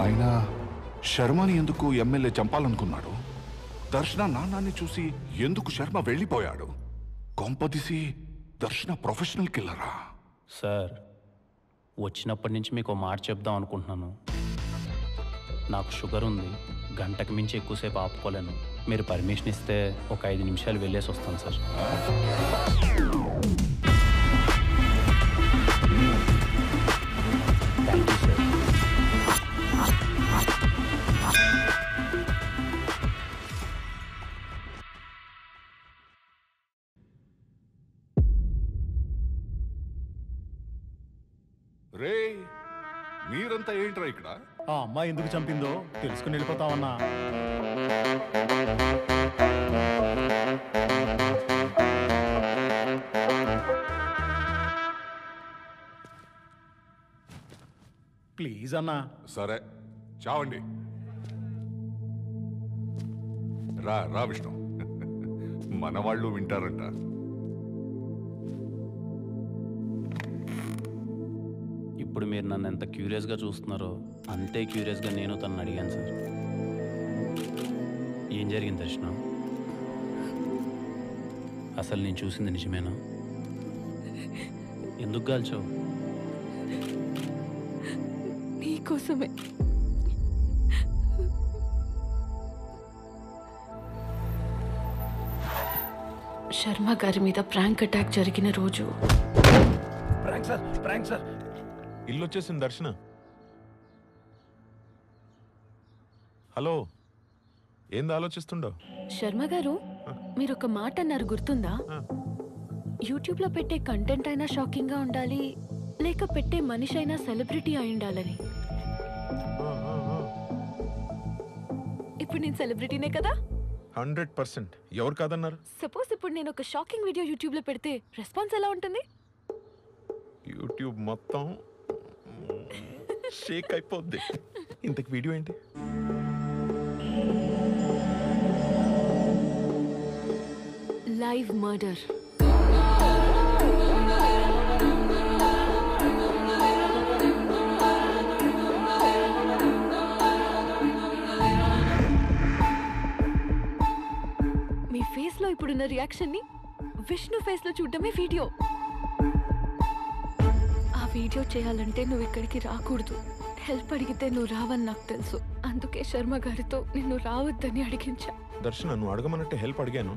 అయినా శర్మని ఎందుకు ఎమ్మెల్యే చంపాలనుకున్నాడు? దర్శన నాన్నాన్ని చూసి ఎందుకు శర్మ వెళ్ళిపోయాడు? కొంపదీసి దర్శన ప్రొఫెషనల్ కిల్లరా? సార్, వచ్చినప్పటి నుంచి మీకు మాట చెప్దాం అనుకుంటున్నాను. నాకు షుగర్ ఉంది, గంటకు మించి ఎక్కువసేపు ఆపుకోలేను. మీరు పర్మిషన్ ఇస్తే ఒక 5 నిమిషాలు వెళ్ళేసి వస్తాను సార్. Thank you sir. రే, మీరంతా ఏంట్రా ఇక్కడ? ఆ అమ్మాయి ఎందుకు చంపిందో తెలుసుకుని వెళ్ళిపోతామన్నా. ప్లీజ్ అన్నా. సరే, చావండి. రా రా విష్ణు, మన వాళ్ళు వింటారంట. ఇప్పుడు మీరు నన్ను ఎంత క్యూరియస్గా చూస్తున్నారో అంతే క్యూరియస్గా నేను తనని అడిగాను సార్. ఏం జరిగింది దర్శన? అసలు నేను చూసింది నిజమేనా? ఎందుకు కాల్చావు? నీకోసమే. శర్మ గారి మీద ప్రాంక్ అటాక్ జరిగిన రోజు. Prank sir, prank sir. ఇల్లు వచ్చేసింది దర్శన. హలో, ఏంది ఆలోచిస్తుండో? శర్మ గారు, మీరు ఒక మాట అన్నారు గుర్తుందా? యూట్యూబ్లో పెట్టే కంటెంట్ అయినా షాకింగ్గా ఉండాలి, లేక పెట్టే మనిషి అయినా సెలబ్రిటీ అయి ఉండాలని. ఇప్పుడు నేను సెలబ్రిటీనే కదా? 100%. ఎవరు కాదన్నారు? సపోజ్ ఇప్పుడు నేను ఒక షాకింగ్ వీడియో యూట్యూబ్లో పెడితే రెస్పాన్స్ ఎలా ఉంటుంది? యూట్యూబ్ మొత్తం షేక్ అయిపోద్ది. ఇంతకు వీడియో ఏంటి? Live murder. మీ ఫేస్లో ఇప్పుడున్న రియాక్షన్ని విష్ణు ఫేస్లో చూడడమే వీడియో. ఆ వీడియో చేయాలంటే నువ్వు ఇక్కడికి రాకూడదు. హెల్ప్ అడిగితే నువ్వు రావని నాకు తెలుసు. అందుకే శర్మ గారితో నిన్ను రావద్దని అడిగించా. దర్శన, నువ్వు అడగమన్నట్టే హెల్ప్ అడిగాను.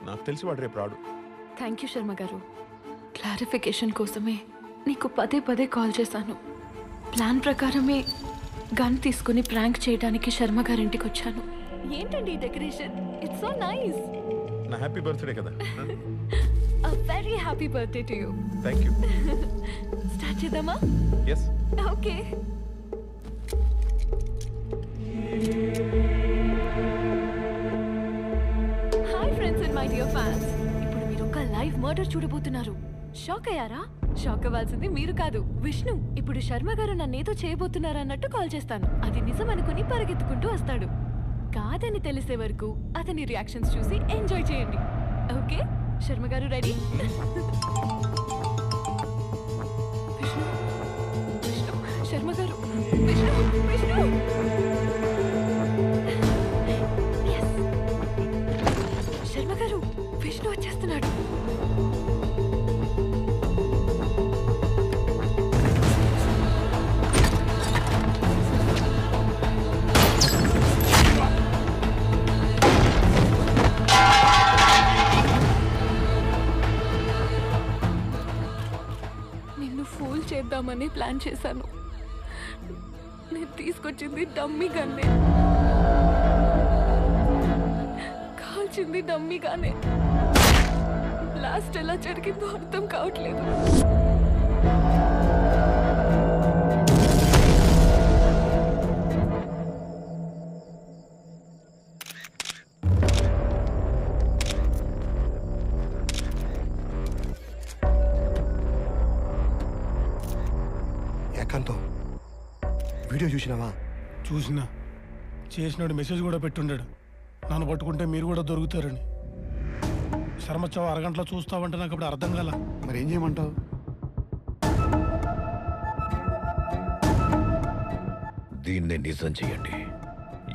నాకు తెలిసి వాడు రేపు రాడు. థ్యాంక్ యూ శర్మ గారు. క్లారిఫికేషన్ కోసమే నీకు పదే పదే కాల్ చేశాను. ప్లాన్ ప్రకారమే గన్ తీసుకుని ప్రాంక్ చేయడానికి శర్మ గారింటికి వచ్చాను. ఏంటండి ఈ డెకరేషన్? It's so nice. నా హ్యాపీ బర్త్డే కదా. A very happy birthday to you. Thank you. Start చేద్దామా? Yes. Okay. Hi friends and my dear fans. ఇప్పుడు మీరు ఒక లైవ్ మర్డర్ చూడబోతున్నారు. షాక్ అయ్యారా? షాక్ అవ్వాల్సింది మీరు కాదు, విష్ణు. ఇప్పుడు శర్మ గారు నన్నేదో చేయబోతున్నారు అన్నట్టు కాల్ చేస్తాను. అది నిజం అనుకుని పరిగెత్తుకుంటూ వస్తాడు. కాదని తెలిసే వరకు అతని రియాక్షన్స్ చూసి ఎంజాయ్ చేయండి. ఓకే? శర్మ గారు రెడీ? విష్ణు, విష్ణు, శర్మ గారు, విష్ణు, విష్ణు. Yes. శర్మ గారు, విష్ణు వచ్చేస్తున్నాడు. ఫూల్ చేద్దామని ప్లాన్ చేశాను. నేను తీసుకొచ్చింది డమ్మీ గన్నే. వచ్చింది డమ్మీగానే. బ్లాస్ట్ ఎలా జరిగిందో అర్థం కావట్లేదు. ఏకాంతం వీడియో చూసినావా? చూసినా. చేసినాడు మెసేజ్ కూడా పెట్టుండాడు, నన్ను పట్టుకుంటే మీరు కూడా దొరుకుతారని. శర్మచ్చావు అరగంటలో చూస్తావంటే నాకు ఇప్పుడు అర్థం కాల. మరి ఏం చేయమంటావు? దీన్ని నిజం చేయండి.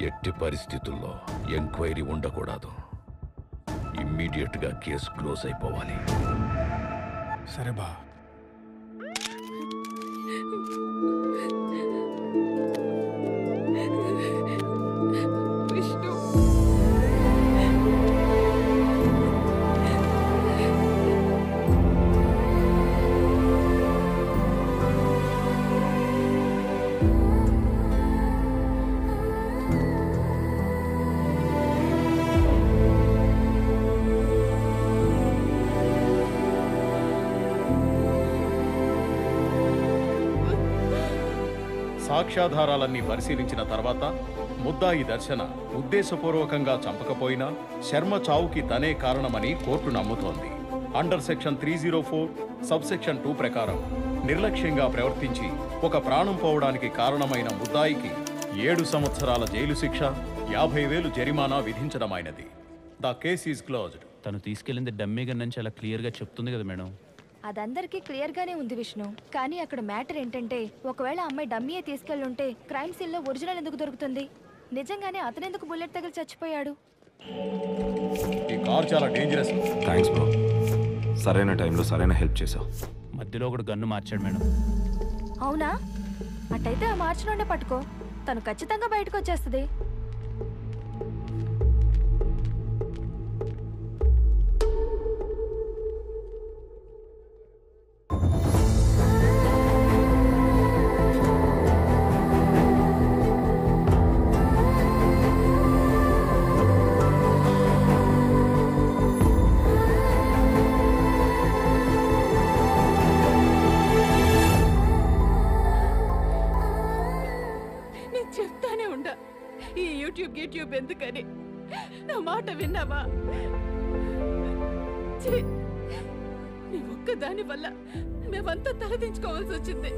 ఎట్టి పరిస్థితుల్లో ఎంక్వైరీ ఉండకూడదు. ఇమ్మీడియట్గా కేసు క్లోజ్ అయిపోవాలి. సరే బా. విష్ణు సాక్ష్యాధారాలన్నీ పరిశీలించిన తర్వాత ముద్దాయి దర్శన ఉద్దేశపూర్వకంగా చంపకపోయినా శర్మ చావుకి తనే కారణమని కోర్టు నమ్ముతోంది. అండర్ సెక్షన్ 304 సబ్సెక్షన్ 2 ప్రకారం నిర్లక్ష్యంగా ప్రవర్తించి ఒక ప్రాణం పోవడానికి కారణమైన ముద్దాయికి 7 సంవత్సరాల జైలు శిక్ష, 50,000 జరిమానా విధించడమైనది. The case is closed. తను తీసుకెళ్ళింది డమ్మీ గన్ నుంచి అలా క్లియర్గా చెప్తుంది కదా మేడం. అదందరికీ క్లియర్ గానే ఉంది విష్ణు. కానీ అక్కడ మ్యాటర్ ఏంటంటే, ఒకవేళ అమ్మాయి డమ్మీయే తీసుకెళ్ళుంటే క్రైమ్ సీన్ లో ఒరిజినల్ ఎందుకు దొరుకుతుంది? నిజంగానే అతనెందుకు బుల్లెట్ తగిలి చచ్చిపోయాడు? ఈ కార్ చాలా డేంజరస్. థ్యాంక్స్ బ్రో, సరైన టైంలో సరైన హెల్ప్ చేసావు. మధ్యలో ఒకడు గన్ను మార్చాడు మేడం. అవునా? అట్టయితే ఆ మార్చి నుండే పట్టుకో, తను ఖచ్చితంగా బయటకు వచ్చేస్తుంది. యూట్యూబ్ ఎందుకని? నా మాట విన్నావా? నీ ఒక్కదాని వల్ల మేమంతా తలదించుకోవాల్సి వచ్చింది.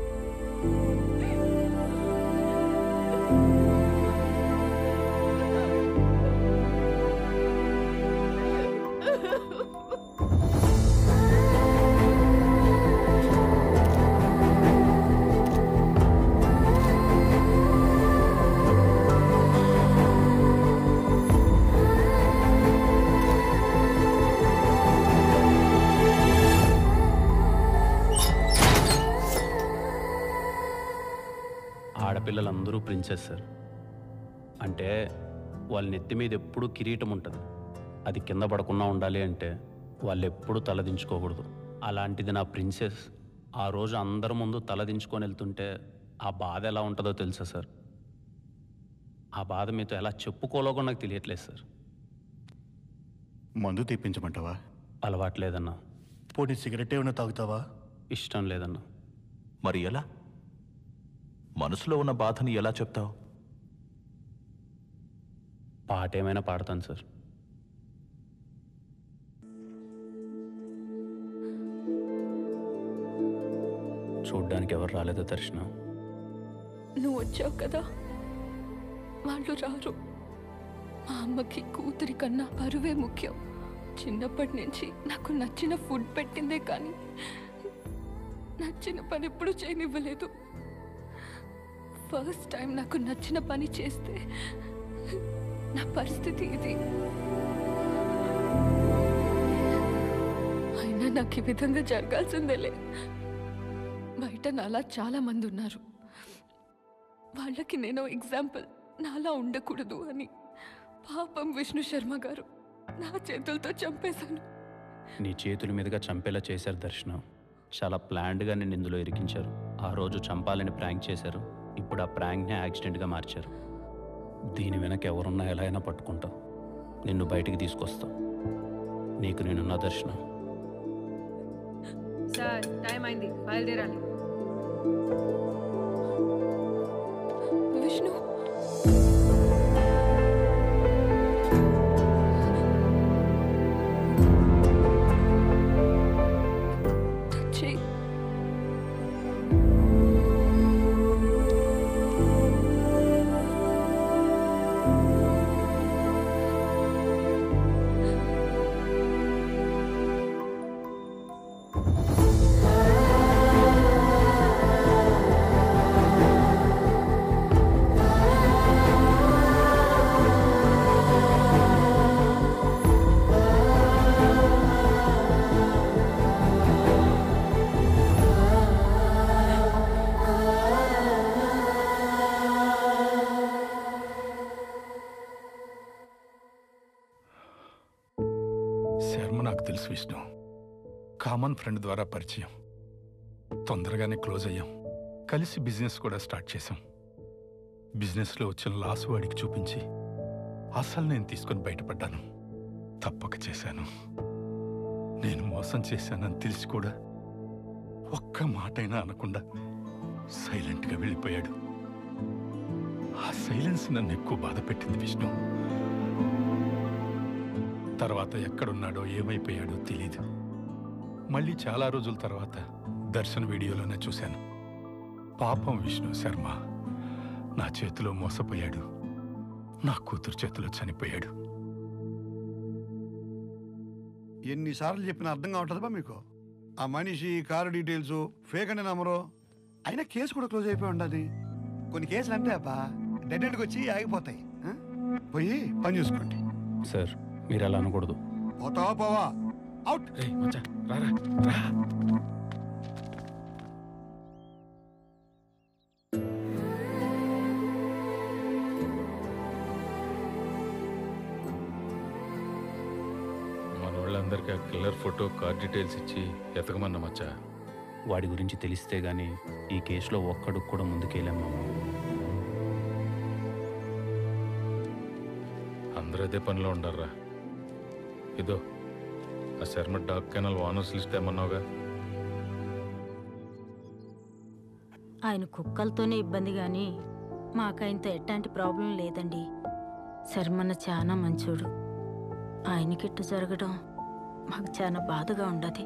ఆడపిల్లలందరూ ప్రిన్సెస్ సార్. అంటే వాళ్ళ నెత్తి మీద ఎప్పుడూ కిరీటం ఉంటుంది, అది కింద పడకుండా ఉండాలి అంటే వాళ్ళు ఎప్పుడూ తలదించుకోకూడదు. అలాంటిది నా ప్రిన్సెస్ ఆ రోజు అందరి ముందు తలదించుకొని వెళ్తుంటే ఆ బాధ ఎలా ఉంటుందో తెలుసా సార్? ఆ బాధ మీతో ఎలా చెప్పుకోలో కూడా నాకు తెలియట్లేదు సార్. మందు తెప్పించమంటావా? అలవాట్లేదన్నా. పోనీ సిగరెట్ ఏమైనా తాగుతావా? ఇష్టం లేదన్నా. మరి ఎలా? మనసులో ఉన్న బాధని ఎలా చెప్తావు? పాట ఏమైనా పాడతాను సార్. చూడ్డానికి ఎవరు రాలేదో దర్శన. నువ్వు వచ్చావు కదా, వాళ్ళు రారు. మా అమ్మకి కూతురి కన్నా పరువే ముఖ్యం. చిన్నప్పటి నుంచి నాకు నచ్చిన ఫుడ్ పెట్టిందే కానీ నచ్చిన పని ఎప్పుడు చేయనివ్వలేదు. ఫస్ట్ టైం నాకు నచ్చిన పని చేస్తే నా పరిస్థితి ఇది. అయినా నాకు ఈ విధంగా జరగాల్సిందేలే. బయట నాలా చాలా మంది ఉన్నారు, వాళ్ళకి నేను ఎగ్జాంపుల్ నాలా ఉండకూడదు అని. పాపం విష్ణు శర్మ గారు నా చేతులతో చంపేశాను. నీ చేతుల మీదుగా చంపేలా చేశారు దర్శన. చాలా ప్లాన్డ్గా నేను ఇందులో ఇరికించారు. ఆ రోజు చంపాలని ప్రాంక్ చేశారు, ఇప్పుడు ఆ ప్రాంక్ని యాక్సిడెంట్గా మార్చారు. దీని వెనక ఎవరున్నా ఎలా అయినా పట్టుకుంటావు, నిన్ను బయటికి తీసుకొస్తావు. నీకు నేనున్న దర్శనం. సార్ టైం అయింది, బయలుదేరాలి. విష్ణు శర్మ నాకు తెలుసు విష్ణు. కామన్ ఫ్రెండ్ ద్వారా పరిచయం. తొందరగానే క్లోజ్ అయ్యాం. కలిసి బిజినెస్ కూడా స్టార్ట్ చేశాం. బిజినెస్లో వచ్చిన లాస్ వాడికి చూపించి అసలు నేను తీసుకొని బయటపడ్డాను. తప్పక చేశాను. నేను మోసం చేశానని తెలిసి కూడా ఒక్క మాటైనా అనకుండా సైలెంట్గా వెళ్ళిపోయాడు. ఆ సైలెన్స్ నన్ను ఎక్కువ బాధ పెట్టింది విష్ణు. తర్వాత ఎక్కడున్నాడో ఏమైపోయాడో తెలీదు. మళ్ళీ చాలా రోజుల తర్వాత దర్శన్ వీడియోలోనే చూశాను. పాపం విష్ణు శర్మ నా చేతిలో మోసపోయాడు. నా కూతురు చేతిలో చనిపోయాడు. ఎన్నిసార్లు చెప్పినా అర్థం కావట్లేదా మీకు? ఆ మనిషి, కారు డీటెయిల్స్ ఫేక్ అనే నమ్మరు. అయినా కేసు కూడా క్లోజ్ అయిపోయి ఉండదు. కొన్ని కేసులు అంటే అబ్బా డెడ్ ఎండ్కి వచ్చి ఆగిపోతాయి. పోయి పని చూసుకోండి. సార్ మీరు అలా అనకూడదు. పోతావా పోవా? అవుట్. మన వాళ్ళందరికీ ఆ కిల్లర్ ఫోటో, కార్ డీటెయిల్స్ ఇచ్చి ఎతకమన్నా మచ్చా. వాడి గురించి తెలిస్తే గానీ ఈ కేసులో ఒక్కడికి కూడా ముందుకెళ్ళాం మామ. అందరూ అదే పనిలో ఉండారా. ఇదో ఆ Sharma dog kennel owners list ఏమన్నావుగా? ఆయన కుక్కలతోనే ఇబ్బంది కానీ మాకైంత ఎట్లాంటి ప్రాబ్లం లేదండి. శర్మన్న చాలా మంచోడు. ఆయనకిట్టు జరగడం మాకు చాలా బాధగా ఉండదు.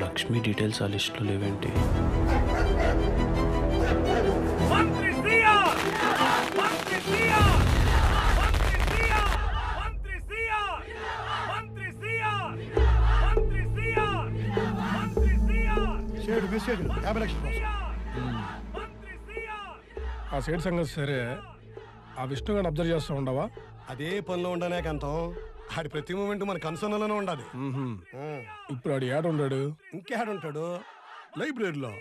లక్ష్మి డీటెయిల్స్ ఆ లిస్టులో లేవేంటి? ఆ సైడ్ సంగతి సరే, ఆ విష్ణు గారిని అబ్జర్వ్ చేస్తూ ఉండవా? అదే పనిలో ఉండనే కంతం. ఆడి ప్రతి మూమెంట్ మన కన్సర్న్లోనే ఉండాలి. ఇప్పుడు ఆడు ఏడుండాడు? ఇంకేడుంటాడు? లైబ్రరీలో.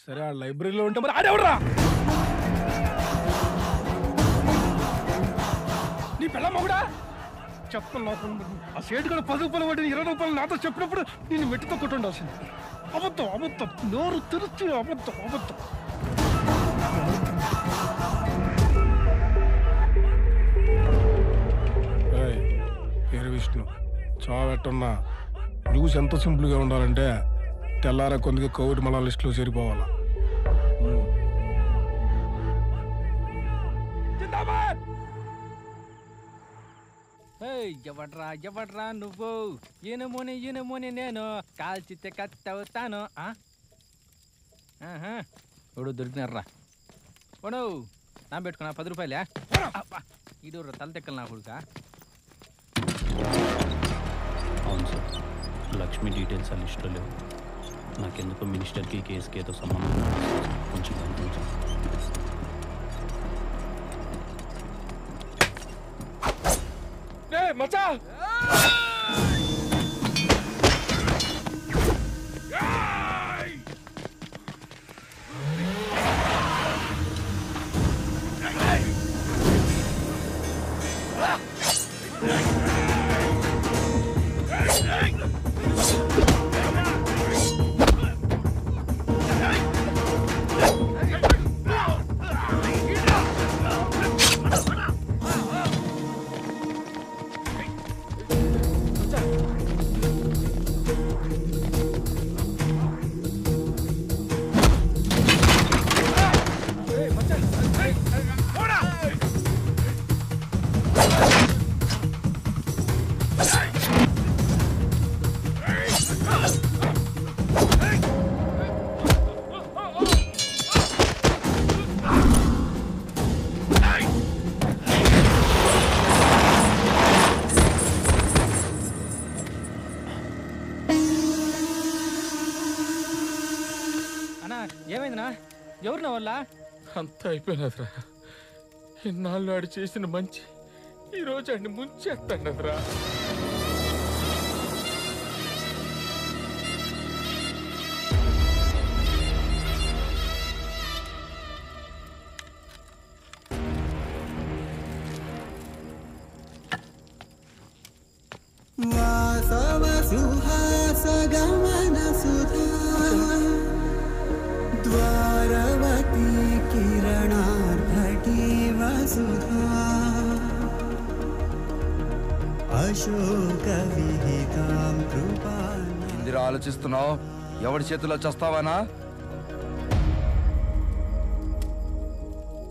సరే, ఆ లైబ్రరీలో ఉంటే మరి ఆడెవడరా? నీ పిల్ల మొగుడా? చెప్తాను నాకు. ఆ సేటు కూడా 10 రూపాయలు పడి 20 రూపాయలు నాతో చెప్పినప్పుడు నేను మెట్టుతో కొట్టుండాల్సింది. అబద్ధం, అబద్ధం, నోరు తెరిచి అబద్ధం, అబద్ధం. చావెట్టున్నా న్యూస్ ఎంత సింపుల్గా ఉండాలంటే తెల్లారా కొందికి కోవిడ్ మళ్ళా లిస్టులో చేరిపోవాలా. ఎవడ్రా నువ్వు? ఈయనమోని నేను కాల్చితే కత్తవుతాను. ఇప్పుడు దొరికినారా ఓడు నా పెట్టుకున్నా 10 రూపాయలే. ఇడు తల తెక్కలు నా కొడుకా. అవును సార్, లక్ష్మి డీటెయిల్స్ ఆ లిస్టులో లేవు. నాకెందుకో మినిస్టర్కి ఈ కేసుకి ఏదో సంబంధం కొంచెం కనిపించింది. మచ్చా ఏమైందినా? ఎవరినా వల్ల అంతా అయిపోయినదిరా. ఇన్నాళ్ళు ఆడు చేసిన మంచి ఈరోజు ఆడిని ముంచేస్తాడరా. द्वारवती किरणार्भटी वसुधा अशोकविहितां कृपां. ఇందిరా ఆలోచిస్తున్నావు? ఎవడి చేతిలో చస్తావానా?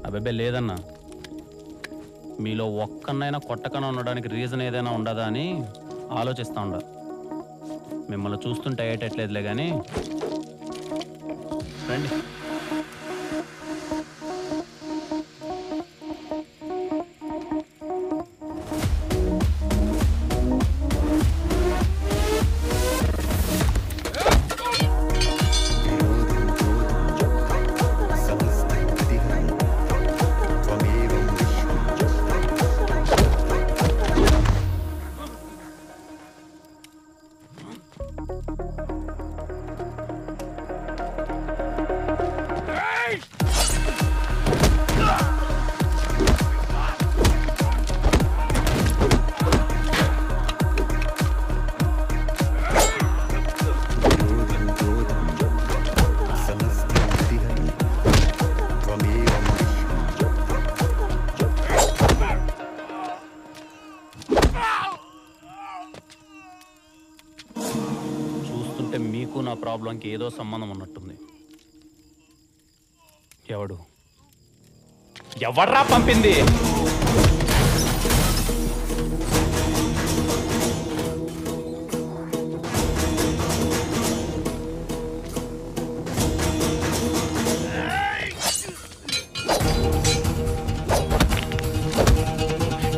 అబ్బాయి లేదన్నా, మీలో ఒక్కనైనా కొట్టకన ఉండడానికి రీజన్ ఏదైనా ఉండదా అని ఆలోచిస్తూ ఉండ. మిమ్మల్ని చూస్తుంటే అయ్యేటట్లేదులే కానీ రండి. చూస్తుంటే మీకు నా ప్రాబ్లంకి ఏదో సంబంధం ఉన్నట్టుంది. ఎవడ్రా పంపింది?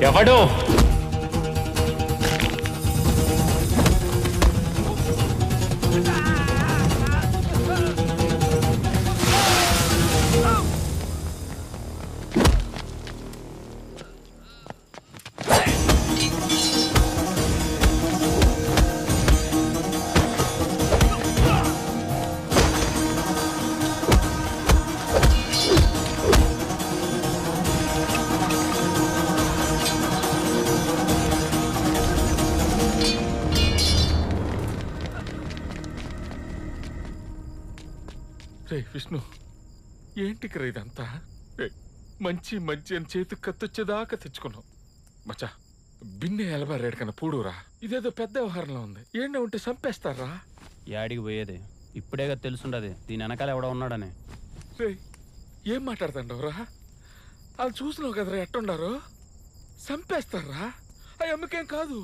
ఎవడు? రే విష్ణు, ఏంటికి ఇదంతా? మంచి మంచి అని చేతికి కత్తొచ్చేదాకా తెచ్చుకున్నాం. మచ్చా బిన్నె ఎలబా రేటు కన్నా పూడురా. ఇదేదో పెద్ద వ్యవహారంలో ఉంది. ఏంటో ఉంటే చంపేస్తారా? యాడికి పోయేది ఇప్పుడేగా తెలుసుండది దీని వెనకాల ఎవడో ఉన్నాడని. ఏం మాట్లాడుతుండవురా? వాళ్ళు చూసినావు కదరా ఎట్టుండారో. చంపేస్తారా? ఆ అమ్మకేం కాదు,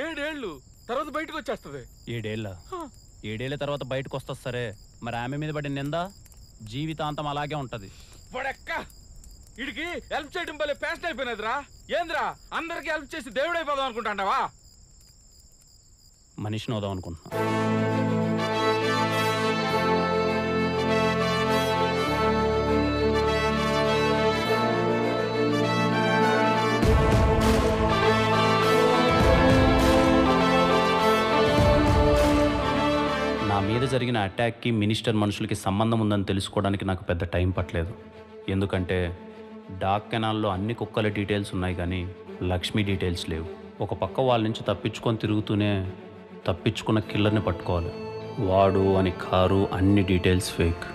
7 ఏళ్ళు తర్వాత బయటకు వచ్చేస్తుంది. 7 ఏళ్ళ తర్వాత బయటకు వస్తుంది సరే, మరి ఆమె మీద పడిన నింద జీవితాంతం అలాగే ఉంటది. వాడెక్క వీడికి హెల్ప్ చేయడం వల్లే ఫ్యాషన్ అయిపోయినదిరా. ఏంద్రా అందరికి హెల్ప్ చేసి దేవుడైపోదాం అనుకుంటాండావా? మనిషిని వదాం అనుకుంటున్నా. నా మీద జరిగిన అటాక్కి మినిస్టర్ మనుషులకి సంబంధం ఉందని తెలుసుకోవడానికి నాకు పెద్ద టైం పట్టలేదు. ఎందుకంటే డాక్ కెనాల్లో అన్ని కుక్కల డీటెయిల్స్ ఉన్నాయి కానీ లక్ష్మి డీటెయిల్స్ లేవు. ఒక పక్క వాళ్ళ నుంచి తప్పించుకొని తిరుగుతూనే తప్పించుకున్న కిల్లర్ని పట్టుకోవాలి. వాడు అని కారు అన్ని డీటెయిల్స్ ఫేక్.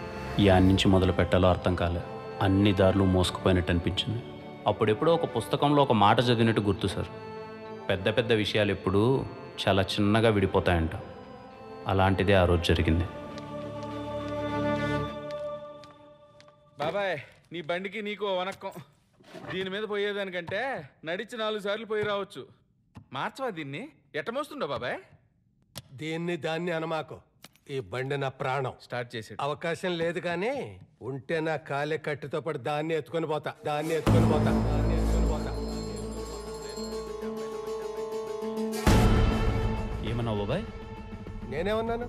యాన్ నుంచి మొదలు పెట్టాలో అర్థం కాలే. అన్ని దారులు మోసుకుపోయినట్టు అనిపించింది. అప్పుడెప్పుడో ఒక పుస్తకంలో ఒక మాట చదివినట్టు గుర్తు సార్, పెద్ద పెద్ద విషయాలు ఎప్పుడూ చాలా చిన్నగా విడిపోతాయంట. అలాంటిదే ఆ రోజు జరిగింది. బాబాయ్ నీ బండికి నీకు వనక్కం. దీని మీద పోయేదానికంటే నడిచి 4 సార్లు పోయి రావచ్చు. మార్చవా దీన్ని? ఎట్ట మోస్తుండో బాబాయ్? దీన్ని దాన్ని అనమాకు. ఈ బండి నా ప్రాణం. స్టార్ట్ చేసి అవకాశం లేదు కానీ ఉంటే నా కాలే కట్టితో పాటు దాన్ని ఎత్తుకొని పోతా. ఏమన్నావు బాబాయ్? నేనేమన్నాను?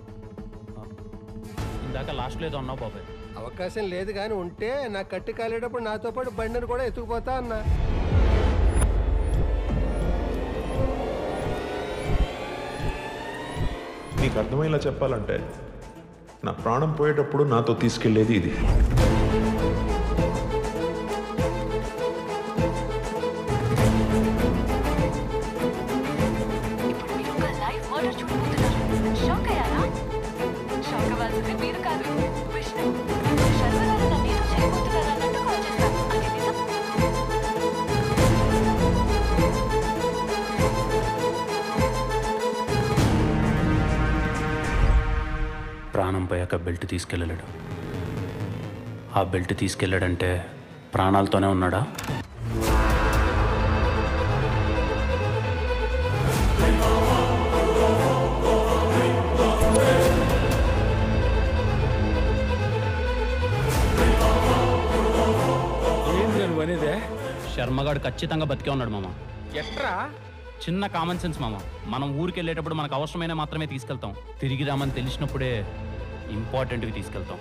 ఇందాక లాస్ట్లో ఏదో అన్నావు బాబాయ్. అవకాశం లేదు కానీ ఉంటే నా కట్టి కాలేటప్పుడు నాతో పాటు బండిని కూడా ఎత్తుకుపోతా అన్నా. నీకు అర్థమయ్యేలా చెప్పాలంటే నా ప్రాణం పోయేటప్పుడు నాతో తీసుకెళ్లేది ఇది. ప్రాణం పోయాక బెల్ట్ తీసుకెళ్ళలేడు. ఆ బెల్ట్ తీసుకెళ్ళాడంటే ప్రాణాలతోనే ఉన్నాడా? శర్మగాడు ఖచ్చితంగా బతికే ఉన్నాడు మామ. ఎట్రా? చిన్న కామన్ సెన్స్ మామ. మనం ఊరికి వెళ్ళేటప్పుడు మనకు అవసరమైన మాత్రమే తీసుకెళ్తాం. తిరిగి రామని తెలిసినప్పుడే ఇంపార్టెంట్వి తీసుకెళ్తాం.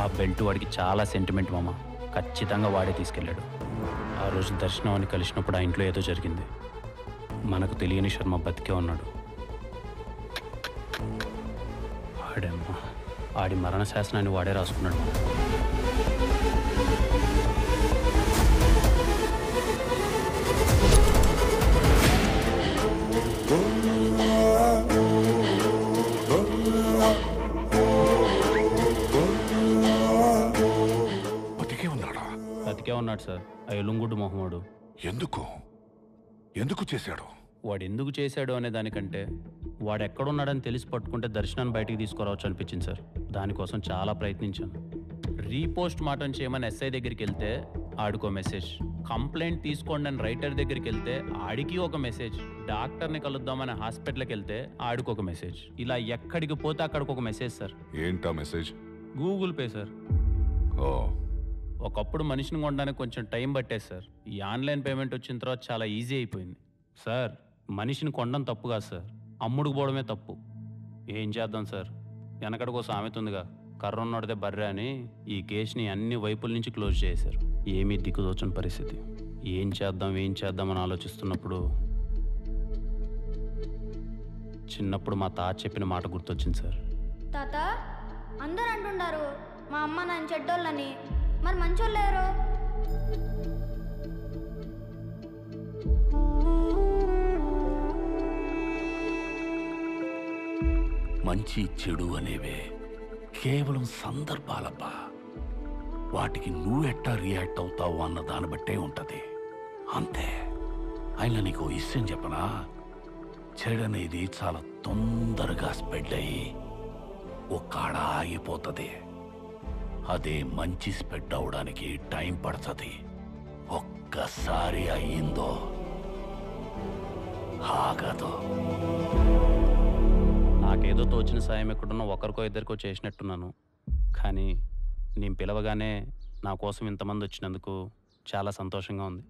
ఆ బెల్ట్ వాడికి చాలా సెంటిమెంట్ మామ. ఖచ్చితంగా వాడే తీసుకెళ్ళాడు. ఆ రోజు దర్శనం అని కలిసినప్పుడు ఆ ఇంట్లో ఏదో జరిగింది. మనకు తెలియని శర్మ బతికే ఉన్నాడు. ఆడేమ్మా, ఆడి మరణ శాసనాన్ని వాడే రాసుకున్నాడు. బతికే ఉన్నాడు సార్. ఆ ఎలుంగుడు మొహమ్మడు. ఎందుకు చేశాడు? వాడు ఎందుకు చేశాడు అనే దానికంటే వాడు ఎక్కడున్నాడని తెలిసి పట్టుకుంటే దర్శనాన్ని బయటికి తీసుకురావచ్చు అనిపించింది సార్. దానికోసం చాలా ప్రయత్నించాను. రీపోస్ట్ మార్టం చేయమని ఎస్ఐ దగ్గరికి వెళ్తే ఆడికో మెసేజ్, కంప్లైంట్ తీసుకోండి అని రైటర్ దగ్గరికి వెళ్తే ఆడికి ఒక మెసేజ్, డాక్టర్ని కలుద్దామని హాస్పిటల్కి వెళ్తే ఆడికి ఒక మెసేజ్. ఇలా ఎక్కడికి పోతే అక్కడికి ఒక మెసేజ్ సార్. ఏంటా మెసేజ్? Google pay sir. ఒకప్పుడు మనిషిని కొనడానికి కొంచెం టైం పట్టేది సార్. ఈ ఆన్లైన్ పేమెంట్ వచ్చిన తర్వాత చాలా ఈజీ అయిపోయింది సార్. మనిషిని కొనడం తప్పు కాదు సార్, అమ్ముడుకు పోవడమే తప్పు. ఏం చేద్దాం సార్, వెనకడికో సామెత ఉందిగా, కర్ర ఉన్నోడితే బర్రె అని. ఈ కేసుని అన్ని వైపుల నుంచి క్లోజ్ చేశారు. ఏమీ దిక్కుదోచని పరిస్థితి. ఏం చేద్దామని ఆలోచిస్తున్నప్పుడు చిన్నప్పుడు మా తాత చెప్పిన మాట గుర్తొచ్చింది సార్. తాత, అందరూ అంటుండారు మా అమ్మ నాన్న చెడ్డోళ్ళని, మరి మంచోళ్ళు ఎవరు? మంచి చెడు అనేవే కేవలం సందర్భాలబ్బా. వాటికి నువ్వెట్టా రియాక్ట్ అవుతావు అన్న దాన్ని బట్టే ఉంటది. అంతే. అయినా నీకు విషయం చెప్పనా, చెడనేది చాలా తొందరగా స్ప్రెడ్ అయ్యి ఒక్కడ ఆగిపోతుంది. అదే మంచి స్ప్రెడ్ అవడానికి టైం పడుతుంది. ఒక్కసారి అయ్యిందో ఆగదు. నాకేదో తోచిన సాయం ఎక్కడున్నా ఒకరికో ఇద్దరికో చేసినట్టున్నాను. కానీ నేను పిలవగానే నా కోసం ఇంతమంది వచ్చినందుకు చాలా సంతోషంగా ఉంది.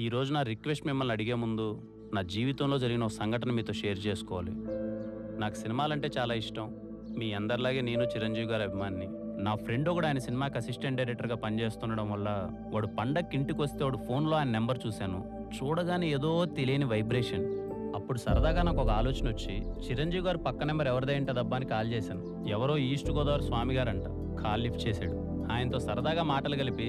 ఈరోజు నా రిక్వెస్ట్ మిమ్మల్ని అడిగే ముందు నా జీవితంలో జరిగిన ఒక సంఘటన మీతో షేర్ చేసుకోవాలి. నాకు సినిమాలంటే చాలా ఇష్టం. మీ అందరిలాగే నేను చిరంజీవి గారి అభిమానిని. నా ఫ్రెండ్ ఒకడు ఆయన సినిమాకి అసిస్టెంట్ డైరెక్టర్గా పనిచేస్తుండడం వల్ల వాడు పండగకి ఇంటికి వస్తే వాడు ఫోన్లో ఆయన నెంబర్ చూశాను. చూడగానే ఏదో తెలియని వైబ్రేషన్. అప్పుడు సరదాగా నాకు ఒక ఆలోచన వచ్చి చిరంజీవి గారు పక్క నెంబర్ ఎవరిదేంటదబ్బా అని కాల్ చేశాను. ఎవరో ఈస్ట్ గోదావరి స్వామి గారంట. కాల్ లిఫ్ట్ చేశాడు. ఆయనతో సరదాగా మాటలు కలిపి,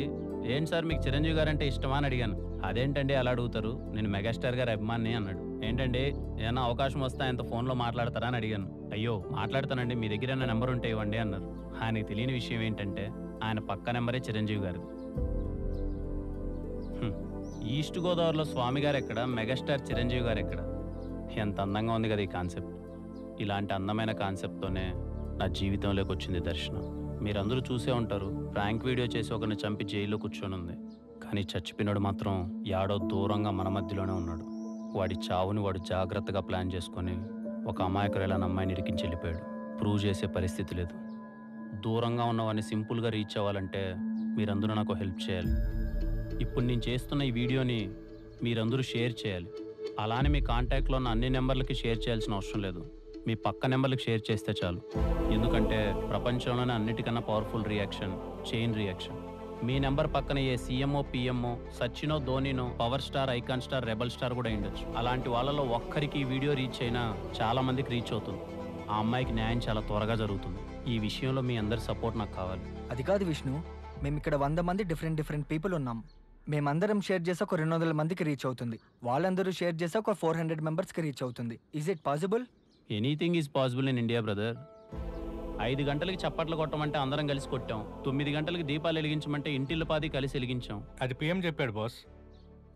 ఏంటి సార్ మీకు చిరంజీవి గారు అంటే ఇష్టమా అని అడిగాను. అదేంటండి అలా అడుగుతారు, నేను మెగాస్టార్ గారి అభిమాని అన్నాడు. ఏంటండి ఏమైనా అవకాశం వస్తే ఆయనతో ఫోన్లో మాట్లాడతారా అని అడిగాను. అయ్యో మాట్లాడతానండి, మీ దగ్గర ఏమైనా నెంబర్ ఉంటే ఇవ్వండి అన్నారు. ఆయనకి తెలియని విషయం ఏంటంటే ఆయన పక్క నెంబరే చిరంజీవి గారు. ఈస్ట్ గోదావరిలో స్వామి గారు ఎక్కడ, మెగాస్టార్ చిరంజీవి గారు ఎక్కడ? ఎంత అందంగా ఉంది కదా ఈ కాన్సెప్ట్. ఇలాంటి అందమైన కాన్సెప్ట్తోనే నా జీవితంలోకి వచ్చింది దర్శనం. మీరందరూ చూసే ఉంటారు, ప్రాంక్ వీడియో చేసి ఒకరిని చంపి జైల్లో కూర్చొని ఉంది. కానీ చచ్చిపోయినాడు మాత్రం యాడో దూరంగా మన మధ్యలోనే ఉన్నాడు. వాడి చావుని వాడు జాగ్రత్తగా ప్లాన్ చేసుకొని ఒక అమాయకురాలైన అమ్మాయిని ఇరికించి వెళ్ళిపోయాడు. ప్రూవ్ చేసే పరిస్థితి లేదు. దూరంగా ఉన్న వాడిని సింపుల్గా రీచ్ అవ్వాలంటే మీరందరూ నాకు హెల్ప్ చేయాలి. ఇప్పుడు నేను చేస్తున్న ఈ వీడియోని మీరందరూ షేర్ చేయాలి. అలానే మీ కాంటాక్ట్లో ఉన్న అన్ని నెంబర్లకి షేర్ చేయాల్సిన అవసరం లేదు. మీ పక్క నెంబర్లకు షేర్ చేస్తే చాలు. ఎందుకంటే ప్రపంచంలోనే అన్నిటికన్నా పవర్ఫుల్ రియాక్షన్ చైన్ రియాక్షన్. మీ నెంబర్ పక్కన ఏ సీఎంఓ, పిఎంఓ, సచినో, ధోనినో, power star, icon star, rebel star కూడా ఉండొచ్చు. అలాంటి వాళ్ళలో ఒక్కరికి ఈ వీడియో రీచ్ అయినా చాలా మందికి రీచ్ అవుతుంది. ఆ అమ్మాయికి న్యాయం చాలా త్వరగా జరుగుతుంది. ఈ విషయంలో మీ అందరి సపోర్ట్ నాకు కావాలి. అది కాదు విష్ణు, మేము ఇక్కడ 100 మంది డిఫరెంట్ పీపుల్ ఉన్నాం. మేమందరం షేర్ చేసి ఒక 200 మందికి రీచ్ అవుతుంది. వాళ్ళందరూ షేర్ చేసి ఒక 400 మెంబర్స్కి రీచ్ అవుతుంది. Is it possible? Anything is possible in India brother. 5 గంటలకి చప్పట్లు కొట్టమంటే అందరం కలిసి కొట్టాం. 9 గంటలకి దీపాలు వెలిగించమంటే ఇంటిల్లిపాది కలిసి వెలిగించాం. అది పిఎం చెప్పాడు బాస్.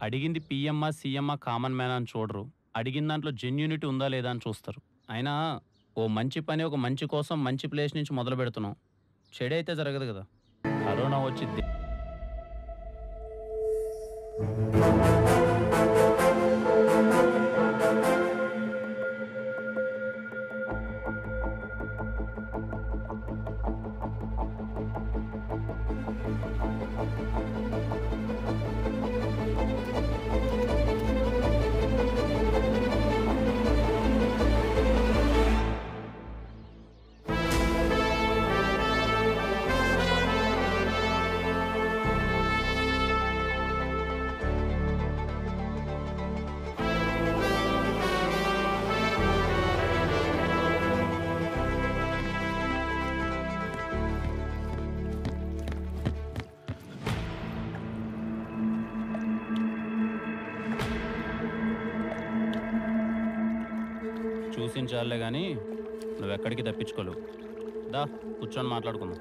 అడిగింది పిఎంఆ, సీఎంఆ, కామన్ మ్యాన్ అని చూడరు. అడిగిన దాంట్లో జెన్యూనిటీ ఉందా లేదా అని చూస్తారు. అయినా ఓ మంచి పని ఒక మంచి కోసం మంచి ప్లేస్ నుంచి మొదలు పెడుతున్నాం. చెడైతే జరగదు కదా. కరోనా వచ్చింది. చూసించాలే కానీ నువ్వెక్కడికి తప్పించుకోలేవు. దా కూర్చొని మాట్లాడుకుందాం.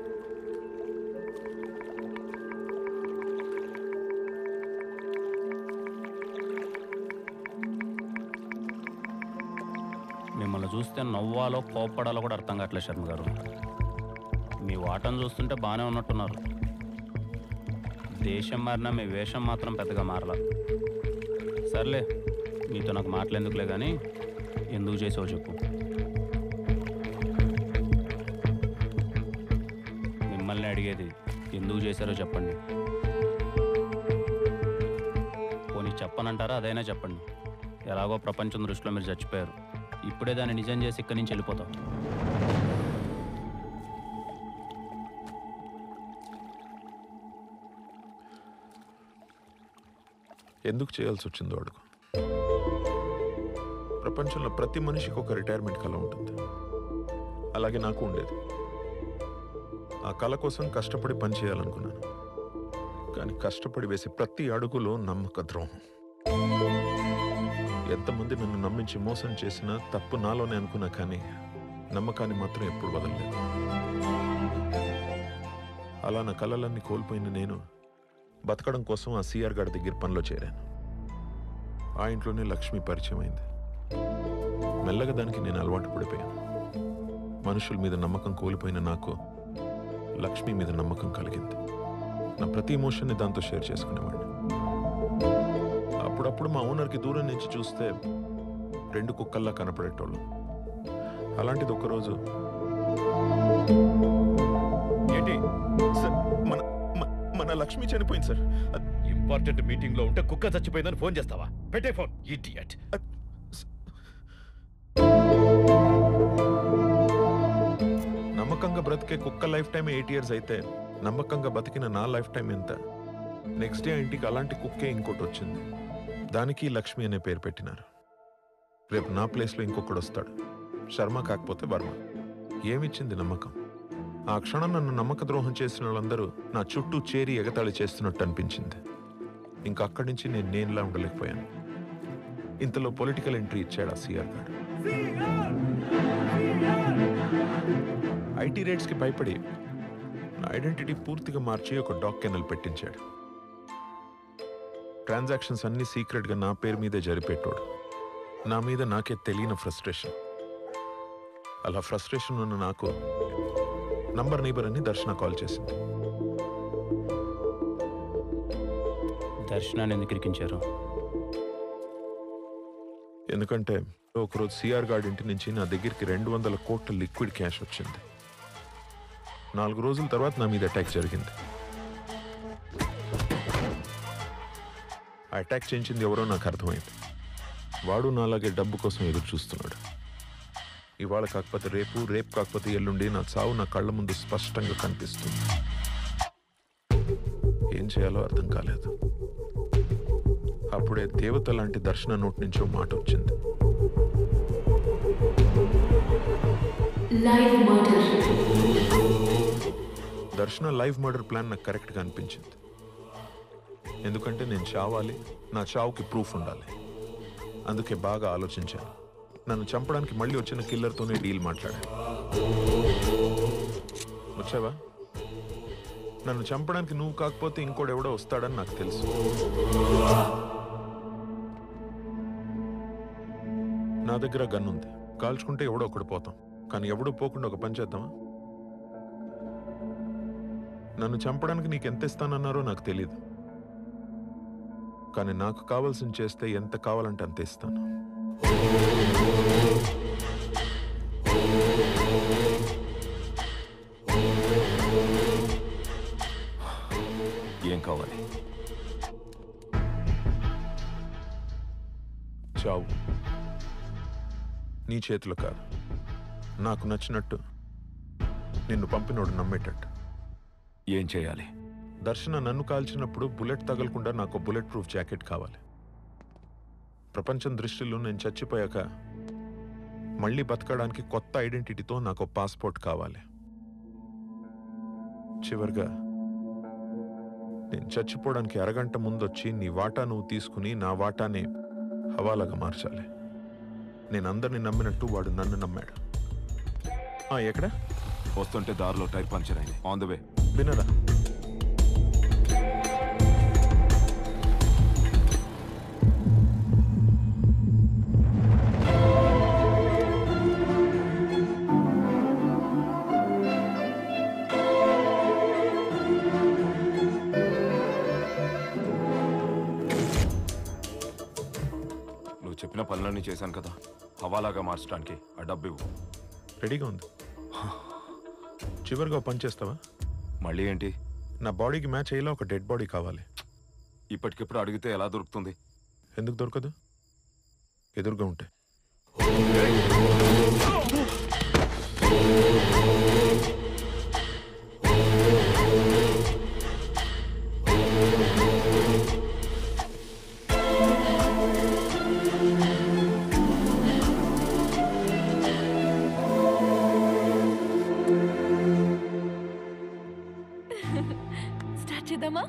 మిమ్మల్ని చూస్తే నవ్వాలో కోప్పడాలో కూడా అర్థం కావట్లేదు శర్మ గారు. మీ వాటను చూస్తుంటే బాగానే ఉన్నట్టున్నారు. దేశం మారినా మీ వేషం మాత్రం పెద్దగా మారలా. సర్లే, మీతో నాకు మాట్లాడేందుకులే కానీ ఎందుకు చేసావు చెప్పు. మిమ్మల్ని అడిగేది ఎందుకు చేశారో చెప్పండి. పోనీ చెప్పనంటారా? అదైనా చెప్పండి. ఎలాగో ప్రపంచం దృష్టిలో మీరు చచ్చిపోయారు. ఇప్పుడే దాన్ని నిజం చేసి ఇక్కడి నుంచి వెళ్ళిపోతాం. ఎందుకు చేయాల్సి వచ్చిందో అడుగు. ప్రపంచంలో ప్రతి మనిషికి ఒక రిటైర్మెంట్ కళ ఉంటుంది. అలాగే నాకు ఉండేది. ఆ కళ కోసం కష్టపడి పనిచేయాలనుకున్నాను. కానీ కష్టపడి వేసే ప్రతి అడుగులో నమ్మక ద్రోహం. ఎంతమంది నన్ను నమ్మించి మోసం చేసినా తప్పు నాలోనే అనుకున్నా, కానీ నమ్మకాన్ని మాత్రం ఎప్పుడు వదలలేదు. అలా నా కళలన్నీ కోల్పోయిన నేను బతకడం కోసం ఆ సిఆర్ గారి దగ్గర పనిలో చేరాను. ఆ ఇంట్లోనే లక్ష్మి పరిచయం అయింది. మెల్లగా దానికి నేను అలవాటు పడిపోయాను. మనుషుల మీద నమ్మకం కోల్పోయిన నాకు లక్ష్మి మీద నమ్మకం కలిగింది. నా ప్రతి ఎమోషన్ని దాంతో షేర్ చేసుకునేవాడిని. అప్పుడప్పుడు మా ఓనర్కి దూరం నుంచి చూస్తే 2 కుక్కల్లా కనపడేటోళ్ళు. అలాంటిది ఒకరోజు ఏంటి సార్, మన లక్ష్మి చనిపోయింది సార్. ఇంపార్టెంట్ మీటింగ్ లో ఉంటే కుక్క చచ్చిపోయిందని ఫోన్ చేస్తావా? పెట్టే ఫోన్, ఇడియట్. నమ్మకంగా బ్రతికే కుక్క లైఫ్ టైం 8 years అయితే నమ్మకంగా బతికిన నా లైఫ్ టైం ఎంత? నెక్స్ట్ డే ఇంటికి అలాంటి కుక్కే ఇంకోటి వచ్చింది. దానికి లక్ష్మి అనే పేరు పెట్టినారు. రేపు నా ప్లేస్లో ఇంకొకడు వస్తాడు. శర్మ కాకపోతే వర్మ. ఏమిచ్చింది నమ్మకం? ఆ క్షణం నన్ను నమ్మక ద్రోహం చేసిన వాళ్ళందరూ నా చుట్టూ చేరి ఎగతాళి చేస్తున్నట్టు అనిపించింది. ఇంకా అక్కడి నుంచి నేను నేనులా ఉండలేకపోయాను. ఇంతలో పొలిటికల్ ఎంట్రీ ఇచ్చాడు ఆ సిఆర్ గారు. ఐటీ రేట్స్కి భయపడి నా ఐడెంటిటీ పూర్తిగా మార్చి ఒక డాగ్ కెనల్ పెట్టించాడు. ట్రాన్సాక్షన్స్ అన్ని సీక్రెట్గా నా పేరు మీదే జరిపేటోడు. నా మీద నాకే తెలియని ఫ్రస్ట్రేషన్. అలా ఫ్రస్ట్రేషన్ ఉన్న నాకు నంబర్ నైబర్ అని దర్శన కాల్ చేసింది. దర్శనాన్ని ఎందుకు ఇరికించారు? ఎందుకంటే ఒకరోజు సిఆర్ గార్డ్ ఇంటి నుంచి నా దగ్గరికి 200 కోట్ల లిక్విడ్ క్యాష్ వచ్చింది. 4 రోజుల తర్వాత నా మీద అటాక్ జరిగింది. ఆ అటాక్ చేయించింది ఎవరో నాకు అర్థమైంది. వాడు నాలాగే డబ్బు కోసం ఎదురు చూస్తున్నాడు. ఇవాళ కాకపోతే రేపు, రేపు కాకపోతే ఎల్లుండి నా చావు నా కళ్ళ ముందు స్పష్టంగా కనిపిస్తుంది. ఏం చేయాలో అర్థం కాలేదు. అప్పుడే దేవత లాంటి దర్శన నోటి నుంచో మాట వచ్చింది. దర్శన లైవ్ మర్డర్ ప్లాన్ నాకు కరెక్ట్గా అనిపించింది. ఎందుకంటే నేను చావాలి, నా చావుకి ప్రూఫ్ ఉండాలి. అందుకే బాగా ఆలోచించాను. నన్ను చంపడానికి మళ్ళీ వచ్చిన కిల్లర్తోనే డీల్ మాట్లాడాను. వచ్చావా? నన్ను చంపడానికి నువ్వు కాకపోతే ఇంకోడెవడో వస్తాడని నాకు తెలుసు. నా దగ్గర గన్ ఉంది. కాల్చుకుంటే ఎవడో ఒకడు పోతాం. కానీ ఎవడూ పోకుండా ఒక పని చేద్దామా? నన్ను చంపడానికి నీకు ఎంత ఇస్తానన్నారో నాకు తెలీదు. కానీ నాకు కావాల్సింది చేస్తే ఎంత కావాలంటే అంత ఇస్తాను. ఏం కావాలి? చావు. నీ చేతిలో కాదు, నాకు నచ్చినట్టు, నిన్ను పంపినోడు నమ్మేటట్టు. ఏం చేయాలి? దర్శన నన్ను కాల్చినప్పుడు బుల్లెట్ తగలకుండా నాకు బుల్లెట్ ప్రూఫ్ జాకెట్ కావాలి. ప్రపంచం దృష్టిలో నేను చచ్చిపోయాక మళ్ళీ బతకడానికి కొత్త ఐడెంటిటీతో నాకు పాస్పోర్ట్ కావాలి. చివరిగా నేను చచ్చిపోవడానికి అరగంట ముందొచ్చి నీ వాటా నువ్వు తీసుకుని నా వాటాని హవాలాగా మార్చాలి. నేను అందరిని నమ్మినట్టు వాడు నన్ను నమ్మాడు. ఎక్కడ? వస్తుంటే దారిలో టైర్ పంచర్ అయింది. On the way. వినరా? చెప్పిన పనులన్నీ చేశాను కదా, హవాలాగా మార్చడానికి ఆ డబ్బు ఇవ్వు. రెడీగా ఉంది. చివరిగా పని చేస్తావా? మళ్ళీ ఏంటి? నా బాడీకి మ్యాచ్ అయ్యేలా ఒక డెడ్ బాడీ కావాలి. ఇప్పటికిప్పుడు అడిగితే ఎలా దొరుకుతుంది? ఎందుకు దొరకదు? ఎదురుగా ఉంటే. స్టార్ట్ చేద్దామా?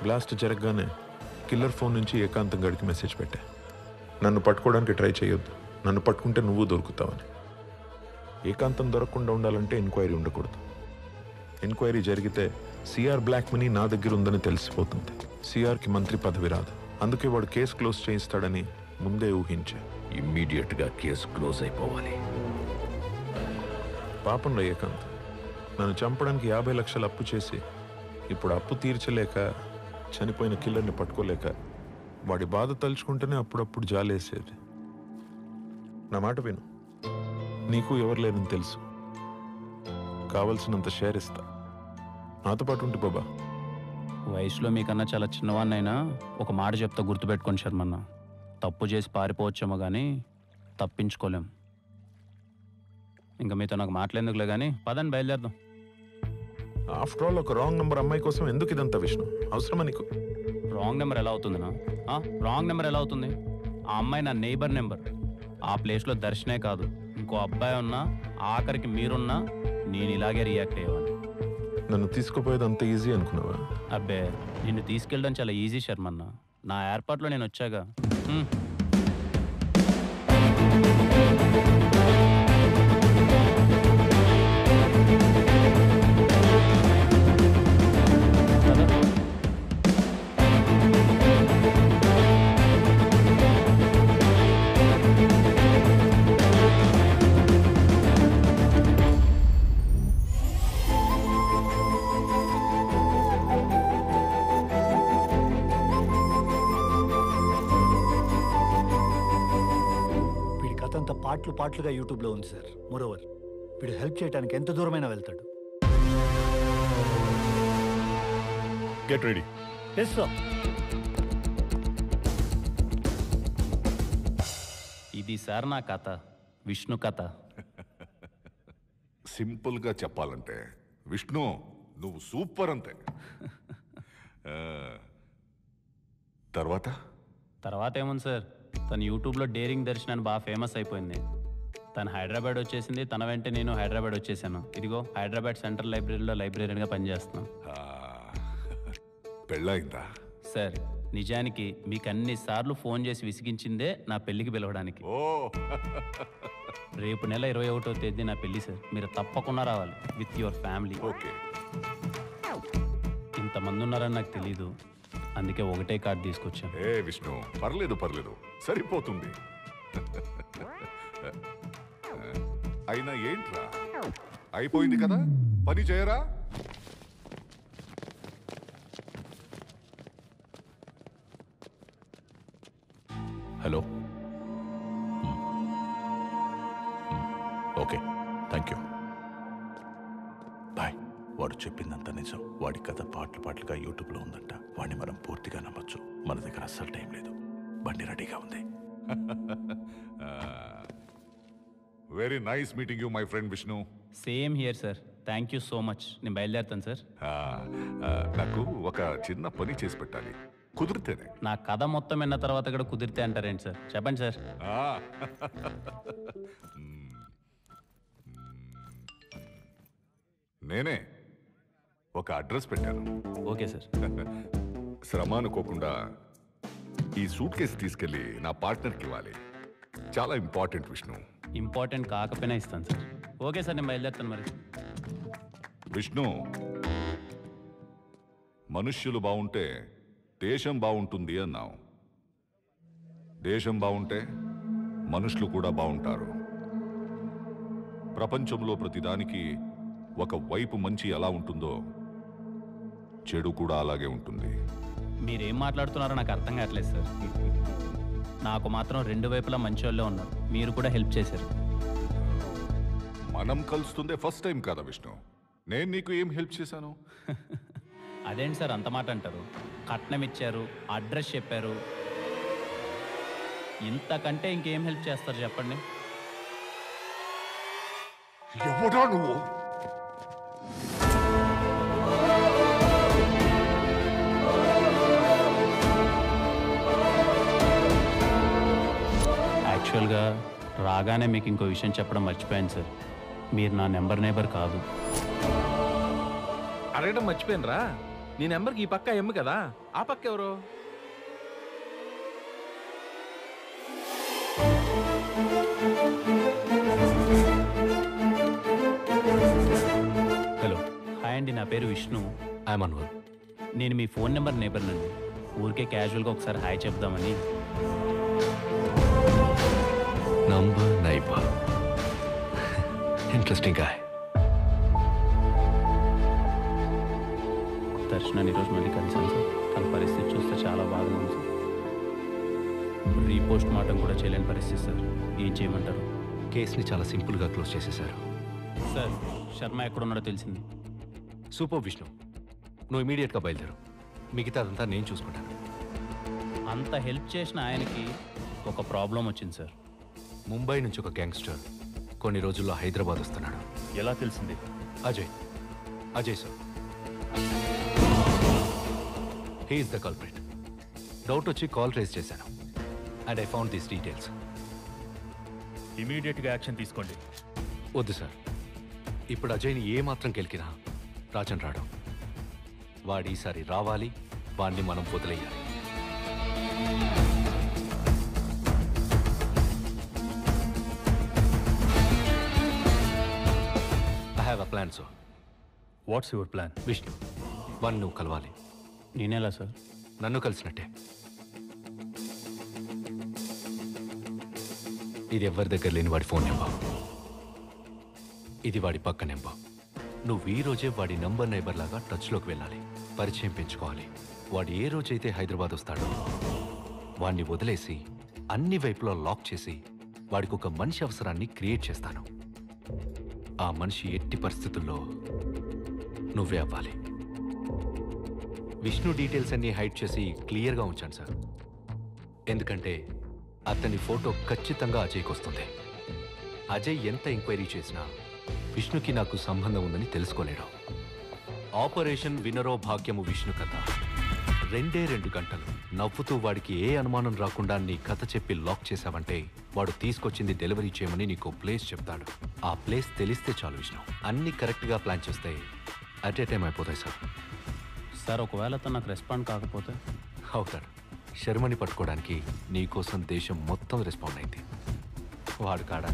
బ్లాస్ట్ జరగగానే కిల్లర్ ఫోన్ నుంచి ఏకాంతం గడికి మెసేజ్ పెట్టా. నన్ను పట్టుకోవడానికి ట్రై చేయొద్దు, నన్ను పట్టుకుంటే నువ్వు దొరుకుతావని. ఏకాంతం దొరకకుండా ఉండాలంటే ఎంక్వైరీ ఉండకూడదు. ఎంక్వైరీ జరిగితే సిఆర్ బ్లాక్ మనీ నా దగ్గర ఉందని తెలిసిపోతుంది. సిఆర్కి మంత్రి పదవి రాదు. అందుకే వాడు కేసు క్లోజ్ చేయిస్తాడని ముందే ఊహించా. ఇమ్మీడియట్గా కేసు క్లోజ్ అయిపోవాలి. పాపంలో ఏకాంత్ నన్ను చంపడానికి 50 లక్షలు అప్పు చేసి ఇప్పుడు అప్పు తీర్చలేక చనిపోయిన కిల్లర్ని పట్టుకోలేక వాడి బాధ తలుచుకుంటేనే అప్పుడప్పుడు జాలేసేది. నా మాట విను, నీకు ఎవరు లేరని తెలుసు. కావలసినంత షేర్ ఇస్తా, నాతో పాటు ఉంటే బాబా. వయసులో మీకన్నా చాలా చిన్నవాడినైనా ఒక మాట చెప్తా, గుర్తుపెట్టుకోండి శర్మన్న. తప్పు చేసి పారిపోవచ్చేమో కానీ తప్పించుకోలేం. ఇంకా మీతో నాకు మాట్లాడేందుకులే కానీ పదండి బయలుదేరదాం. ఆఫ్టర్ ఆల్ ఒక రాంగ్ నెంబర్ అమ్మాయి కోసం ఎందుకు ఇదంతా విష్ణు? అవసరమా నీకు? రాంగ్ నెంబర్ ఎలా అవుతుందినా? రాంగ్ నెంబర్ ఎలా అవుతుంది? ఆ అమ్మాయి నా నైబర్ నెంబర్. ఆ ప్లేస్లో దర్శనే కాదు, ఇంకో అబ్బాయి ఉన్నా, ఆఖరికి మీరున్నా నేను ఇలాగే రియాక్ట్ అయ్యేవాడిని. నన్ను తీసుకుపోయేది అంత ఈజీ అనుకున్నావా? అబ్బే, నిన్ను తీసుకెళ్ళడం చాలా ఈజీ శర్మన్న. నా ఏర్పాట్లో నేను వచ్చాగా. పాటలుగా యూట్యూబ్లో ఉంది సార్. మోరోవర్ వీడు హెల్ప్ చేయడానికి ఎంత దూరమైనా వెళ్తాడు. Get ready. Yes sir. ఇది సార్ నా కథ, విష్ణు కథ. సింపుల్గా చెప్పాలంటే విష్ణు నువ్వు సూపర్ అంతే. తర్వాత ఏముంది సార్, తను యూట్యూబ్లో డేరింగ్ దర్శన్ అని బాగా ఫేమస్ అయిపోయింది. తను హైదరాబాద్ వచ్చేసింది, తన వెంట నేను హైదరాబాద్ వచ్చేసాను. ఇదిగో హైదరాబాద్ సెంట్రల్ లైబ్రరీలో లైబ్రరీగా పనిచేస్తున్నాను. పెళ్ళయిందా సార్? నిజానికి మీకు అన్నిసార్లు ఫోన్ చేసి విసిగించిందే నా పెళ్లికి పిలవడానికి. రేపు నెల 21వ తేదీ నా పెళ్లి సార్. మీరు తప్పకుండా రావాలి విత్ యువర్ ఫ్యామిలీ. ఓకే. ఇంతమంది ఉన్నారని నాకు తెలీదు, అందుకే ఒకటే కార్డు తీసుకొచ్చాను. ఏ విష్ణు, పర్లేదు సరిపోతుంది. అయినా ఏంట్రా, అయిపోయింది కదా, పని చేయరా? Hello. Okay, thank you, bye. వాడు చెప్పిందంతా నిజం. వాడి కథ పాటలుగా యూట్యూబ్లో ఉందంట. వాడిని మనం పూర్తిగా నమ్మొచ్చు. మన దగ్గర అస్సలు టైం లేదు. బండి రెడీగా ఉంది. Very nice meeting you my friend Vishnu. Same here sir. Thank you so much. నేను బయలుదేరుతాను సార్. నాకు ఒక చిన్న పని చేసి పెట్టాలి, కుదిరితేనే. నా కథ మొత్తం విన్న తర్వాత కూడా కుదిరితే అంటారేంటి సార్? చెప్పండి సార్. నేనే ఒక అడ్రస్ పెట్టాను. Okay sir. శ్రమ అనుకోకుండా ఈ సూట్ కేసు తీసుకెళ్ళి నా పార్ట్నర్కి ఇవ్వాలి. చాలా ఇంపార్టెంట్ విష్ణు. ఇంపార్టెంట్ కాకపోయినా ఇస్తాను సార్. ఓకే సార్, నేను బయలుదేరుతాను మరి. విష్ణు, మనుష్యులు బాగుంటే దేశం బాగుంటుంది అన్నావు. దేశం బాగుంటే మనుషులు కూడా బాగుంటారు. ప్రపంచంలో ప్రతిదానికి ఒక వైపు మంచి ఎలా ఉంటుందో చెడు కూడా అలాగే ఉంటుంది. మీరేం మాట్లాడుతున్నారో నాకు అర్థం కావట్లేదు సార్. నాకు మాత్రం 2 వైపులా మంచి వాళ్ళే ఉన్నారు. మీరు కూడా హెల్ప్ చేశారు. మనం కలుస్తుందే ఫస్ట్ టైం కదా విష్ణు. నేను నీకు ఏం హెల్ప్ చేశాను? అదేంటి సార్ అంత మాట అంటారు? కట్నం ఇచ్చారు, అడ్రస్ చెప్పారు, ఇంతకంటే ఇంకేం హెల్ప్ చేస్తారు చెప్పండి? ఎవడా నువ్వు? యాక్చువల్గా రాగానే మీకు ఇంకో విషయం చెప్పడం మర్చిపోయాను సార్. మీరు నా నెంబర్ కాదు. అడగడం మర్చిపోయినరా? నీ నెంబర్కి ఈ పక్క ఎమ్ము కదా, ఆ పక్క ఎవరు? హలో హాయ్ అండి, నా పేరు విష్ణు. ఐఎమ్ అన్వర్. నేను మీ ఫోన్ నెంబర్ నేబర్నండి. ఊరికే క్యాజువల్గా ఒకసారి హాయ్ చెప్దామని. Number neighbour, interesting guy. దర్శనాన్ని ఈరోజు మళ్ళీ కలిసాను సార్. తన పరిస్థితి చూస్తే చాలా బాగా ఉంది సార్. రీపోస్ట్ మార్టం కూడా చేయలేని పరిస్థితి సార్. ఏం చేయమంటారు? కేసుని చాలా సింపుల్గా క్లోజ్ చేసేశారు. సార్ శర్మ ఎక్కడున్నాడో తెలిసింది. సూపర్ విష్ణు, నువ్వు ఇమీడియట్గా బయలుదేరు. మిగతా అదంతా నేను చూసుకుంటాను. అంత హెల్ప్ చేసిన ఆయనకి ఒక ప్రాబ్లం వచ్చింది సార్. ముంబై నుంచి ఒక గ్యాంగ్స్టర్ కొన్ని రోజుల్లో హైదరాబాద్ వస్తున్నాడు. ఎలా తెలిసింది? Ajay sir. He is the culprit. Doubt వచ్చి కాల్ ట్రేస్ చేశాను and I found these details. ఇమీడియట్గా యాక్షన్ తీసుకోండి. వద్దు సార్, ఇప్పుడు అజయ్ని ఏమాత్రం గెలికినా రాజన్ రాడు. వాడు ఈసారి రావాలి, వాడిని మనం వదిలేయాలి. I have a plan sir. What's your plan? Vishnu, వాడిని నువ్వు కలవాలి. నేనేలా సార్? నన్ను కలిసినట్టే. ఇది ఎవరి దగ్గర లేని వాడి ఫోన్ నెంబర్. ఇది వాడి పక్క నెంబర్. నువ్వు ఈ రోజే వాడి నంబర్ నైబర్ లాగా టచ్లోకి వెళ్ళాలి, పరిచయం పెంచుకోవాలి. వాడు ఏ రోజైతే హైదరాబాద్ వస్తాడో వాడిని వదిలేసి అన్ని వైపులా లాక్ చేసి వాడికి ఒక మనిషి అవసరాన్ని క్రియేట్ చేస్తాను. ఆ మనిషి ఎట్టి పరిస్థితుల్లో నువ్వే అవ్వాలి. విష్ణు డీటెయిల్స్ అన్ని హైడ్ చేసి క్లియర్గా ఉంచాను సార్. ఎందుకంటే అతని ఫోటో ఖచ్చితంగా అజయ్కి వస్తుంది. అజయ్ ఎంత ఎంక్వైరీ చేసినా విష్ణుకి నాకు సంబంధం ఉందని తెలుసుకోలేడు. ఆపరేషన్ వినరో భాగ్యము విష్ణు కథ 2 గంటలు నవ్వుతూ వాడికి ఏ అనుమానం రాకుండా నీ కథ చెప్పి లాక్ చేశావంటే వాడు తీసుకొచ్చింది డెలివరీ చేయమని నీకు ప్లేస్ చెప్తాడు. ఆ ప్లేస్ తెలిస్తే చాలు విష్ణు. అన్ని కరెక్ట్గా ప్లాన్ చేస్తే అట్ ఏ టైం అయిపోతాయి సార్. సార్ ఒకవేళ తను నాకు రెస్పాండ్ కాకపోతే? అవుతాడు. శర్మని పట్టుకోవడానికి నీకోసం దేశం మొత్తం రెస్పాండ్ అయింది. వాడు కాడా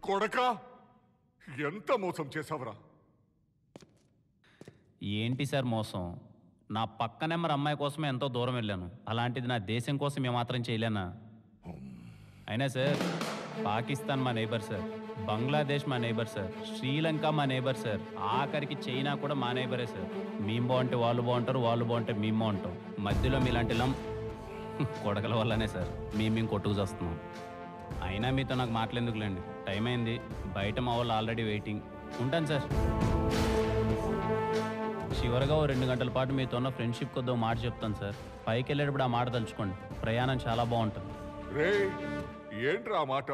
కొడక, ఎంత మోసం చేసావురా? ఏంటి సార్ మోసం? నా పక్క నెంబర్ అమ్మాయి కోసమే ఎంతో దూరం వెళ్ళాను. అలాంటిది నా దేశం కోసం ఏమాత్రం చేయలేనా? అయినా సార్ పాకిస్తాన్ మా నైబర్ సార్, బంగ్లాదేశ్ మా నైబర్ సార్, శ్రీలంక మా నైబర్ సార్, ఆఖరికి చైనా కూడా మా నైబరే సార్. మేము బాగుంటే వాళ్ళు బాగుంటారు, వాళ్ళు బాగుంటే మేము బాగుంటాం. మధ్యలో మీలాంటి కొడకల వల్లనే సార్ మేము కొట్టుకు చేస్తున్నాం. అయినా మీతో నాకు మాట్లాడేందుకులేండి, టైం అయింది. బయట మా వాళ్ళు ఆల్రెడీ వెయిటింగ్. ఉంటాను సార్. చివరిగా 2 గంటల పాటు మీతో ఉన్న ఫ్రెండ్షిప్ కొద్దో మాట చెప్తాను సార్. పైకి వెళ్ళేటప్పుడు ఆ మాట తలుచుకోండి. ప్రయాణం చాలా బాగుంటుంది. ఏంట్రా మాట?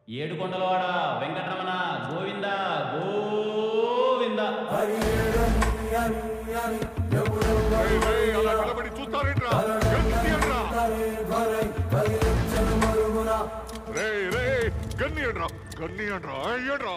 ఏడుకొండలవాడ వెంకటరమణ గోవింద గోవింద. గన్నియండ్రా, గన్నియండ్రా, అయ్యండ్రా.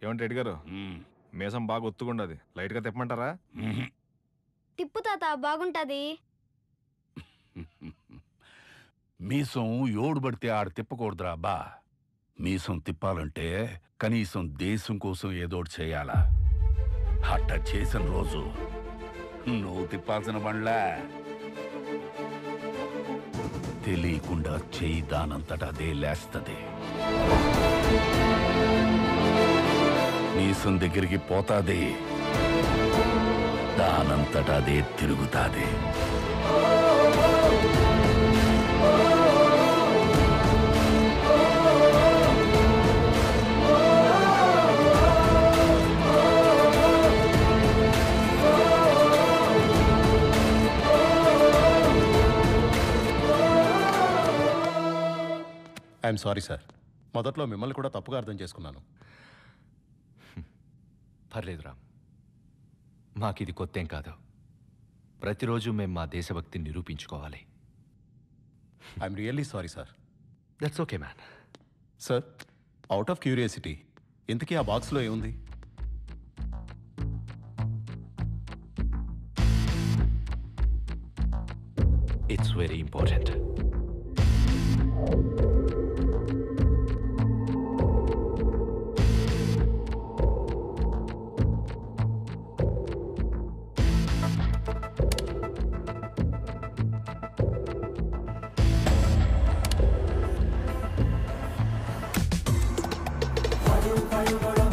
ఏమంటే రెడ్డి గారు, మీసం బాగా ఒత్తుకుండది, లైట్గా తిప్పమంటారా? తిప్పు తాత, బాగుంటది. మీసం ఎవడు పడితే ఆడ తిప్పకూడదురా అబ్బా. మీసం తిప్పాలంటే కనీసం దేశం కోసం ఏదోటి చేయాలా. అట్ట చేసిన రోజు నువ్వు తిప్పాల్సిన బండ్లా తెలియకుండా చేయి దానంతట అదే లేస్తది. మీసం దేశం దగ్గరికి పోతాది, దానంతట అదే తిరుగుతాది. ఐఎమ్ సారీ సార్, మొదట్లో మిమ్మల్ని కూడా తప్పుగా అర్థం చేసుకున్నాను. పర్లేదు రామ్, మాకిది కొత్తేం కాదు. ప్రతిరోజు మేము మా దేశభక్తిని నిరూపించుకోవాలి. I'm really sorry sir. That's okay man. Sir, out of curiosity, ఇంతకీ ఆ బాక్స్లో ఏముంది? It's very important. Fire, fire, fire.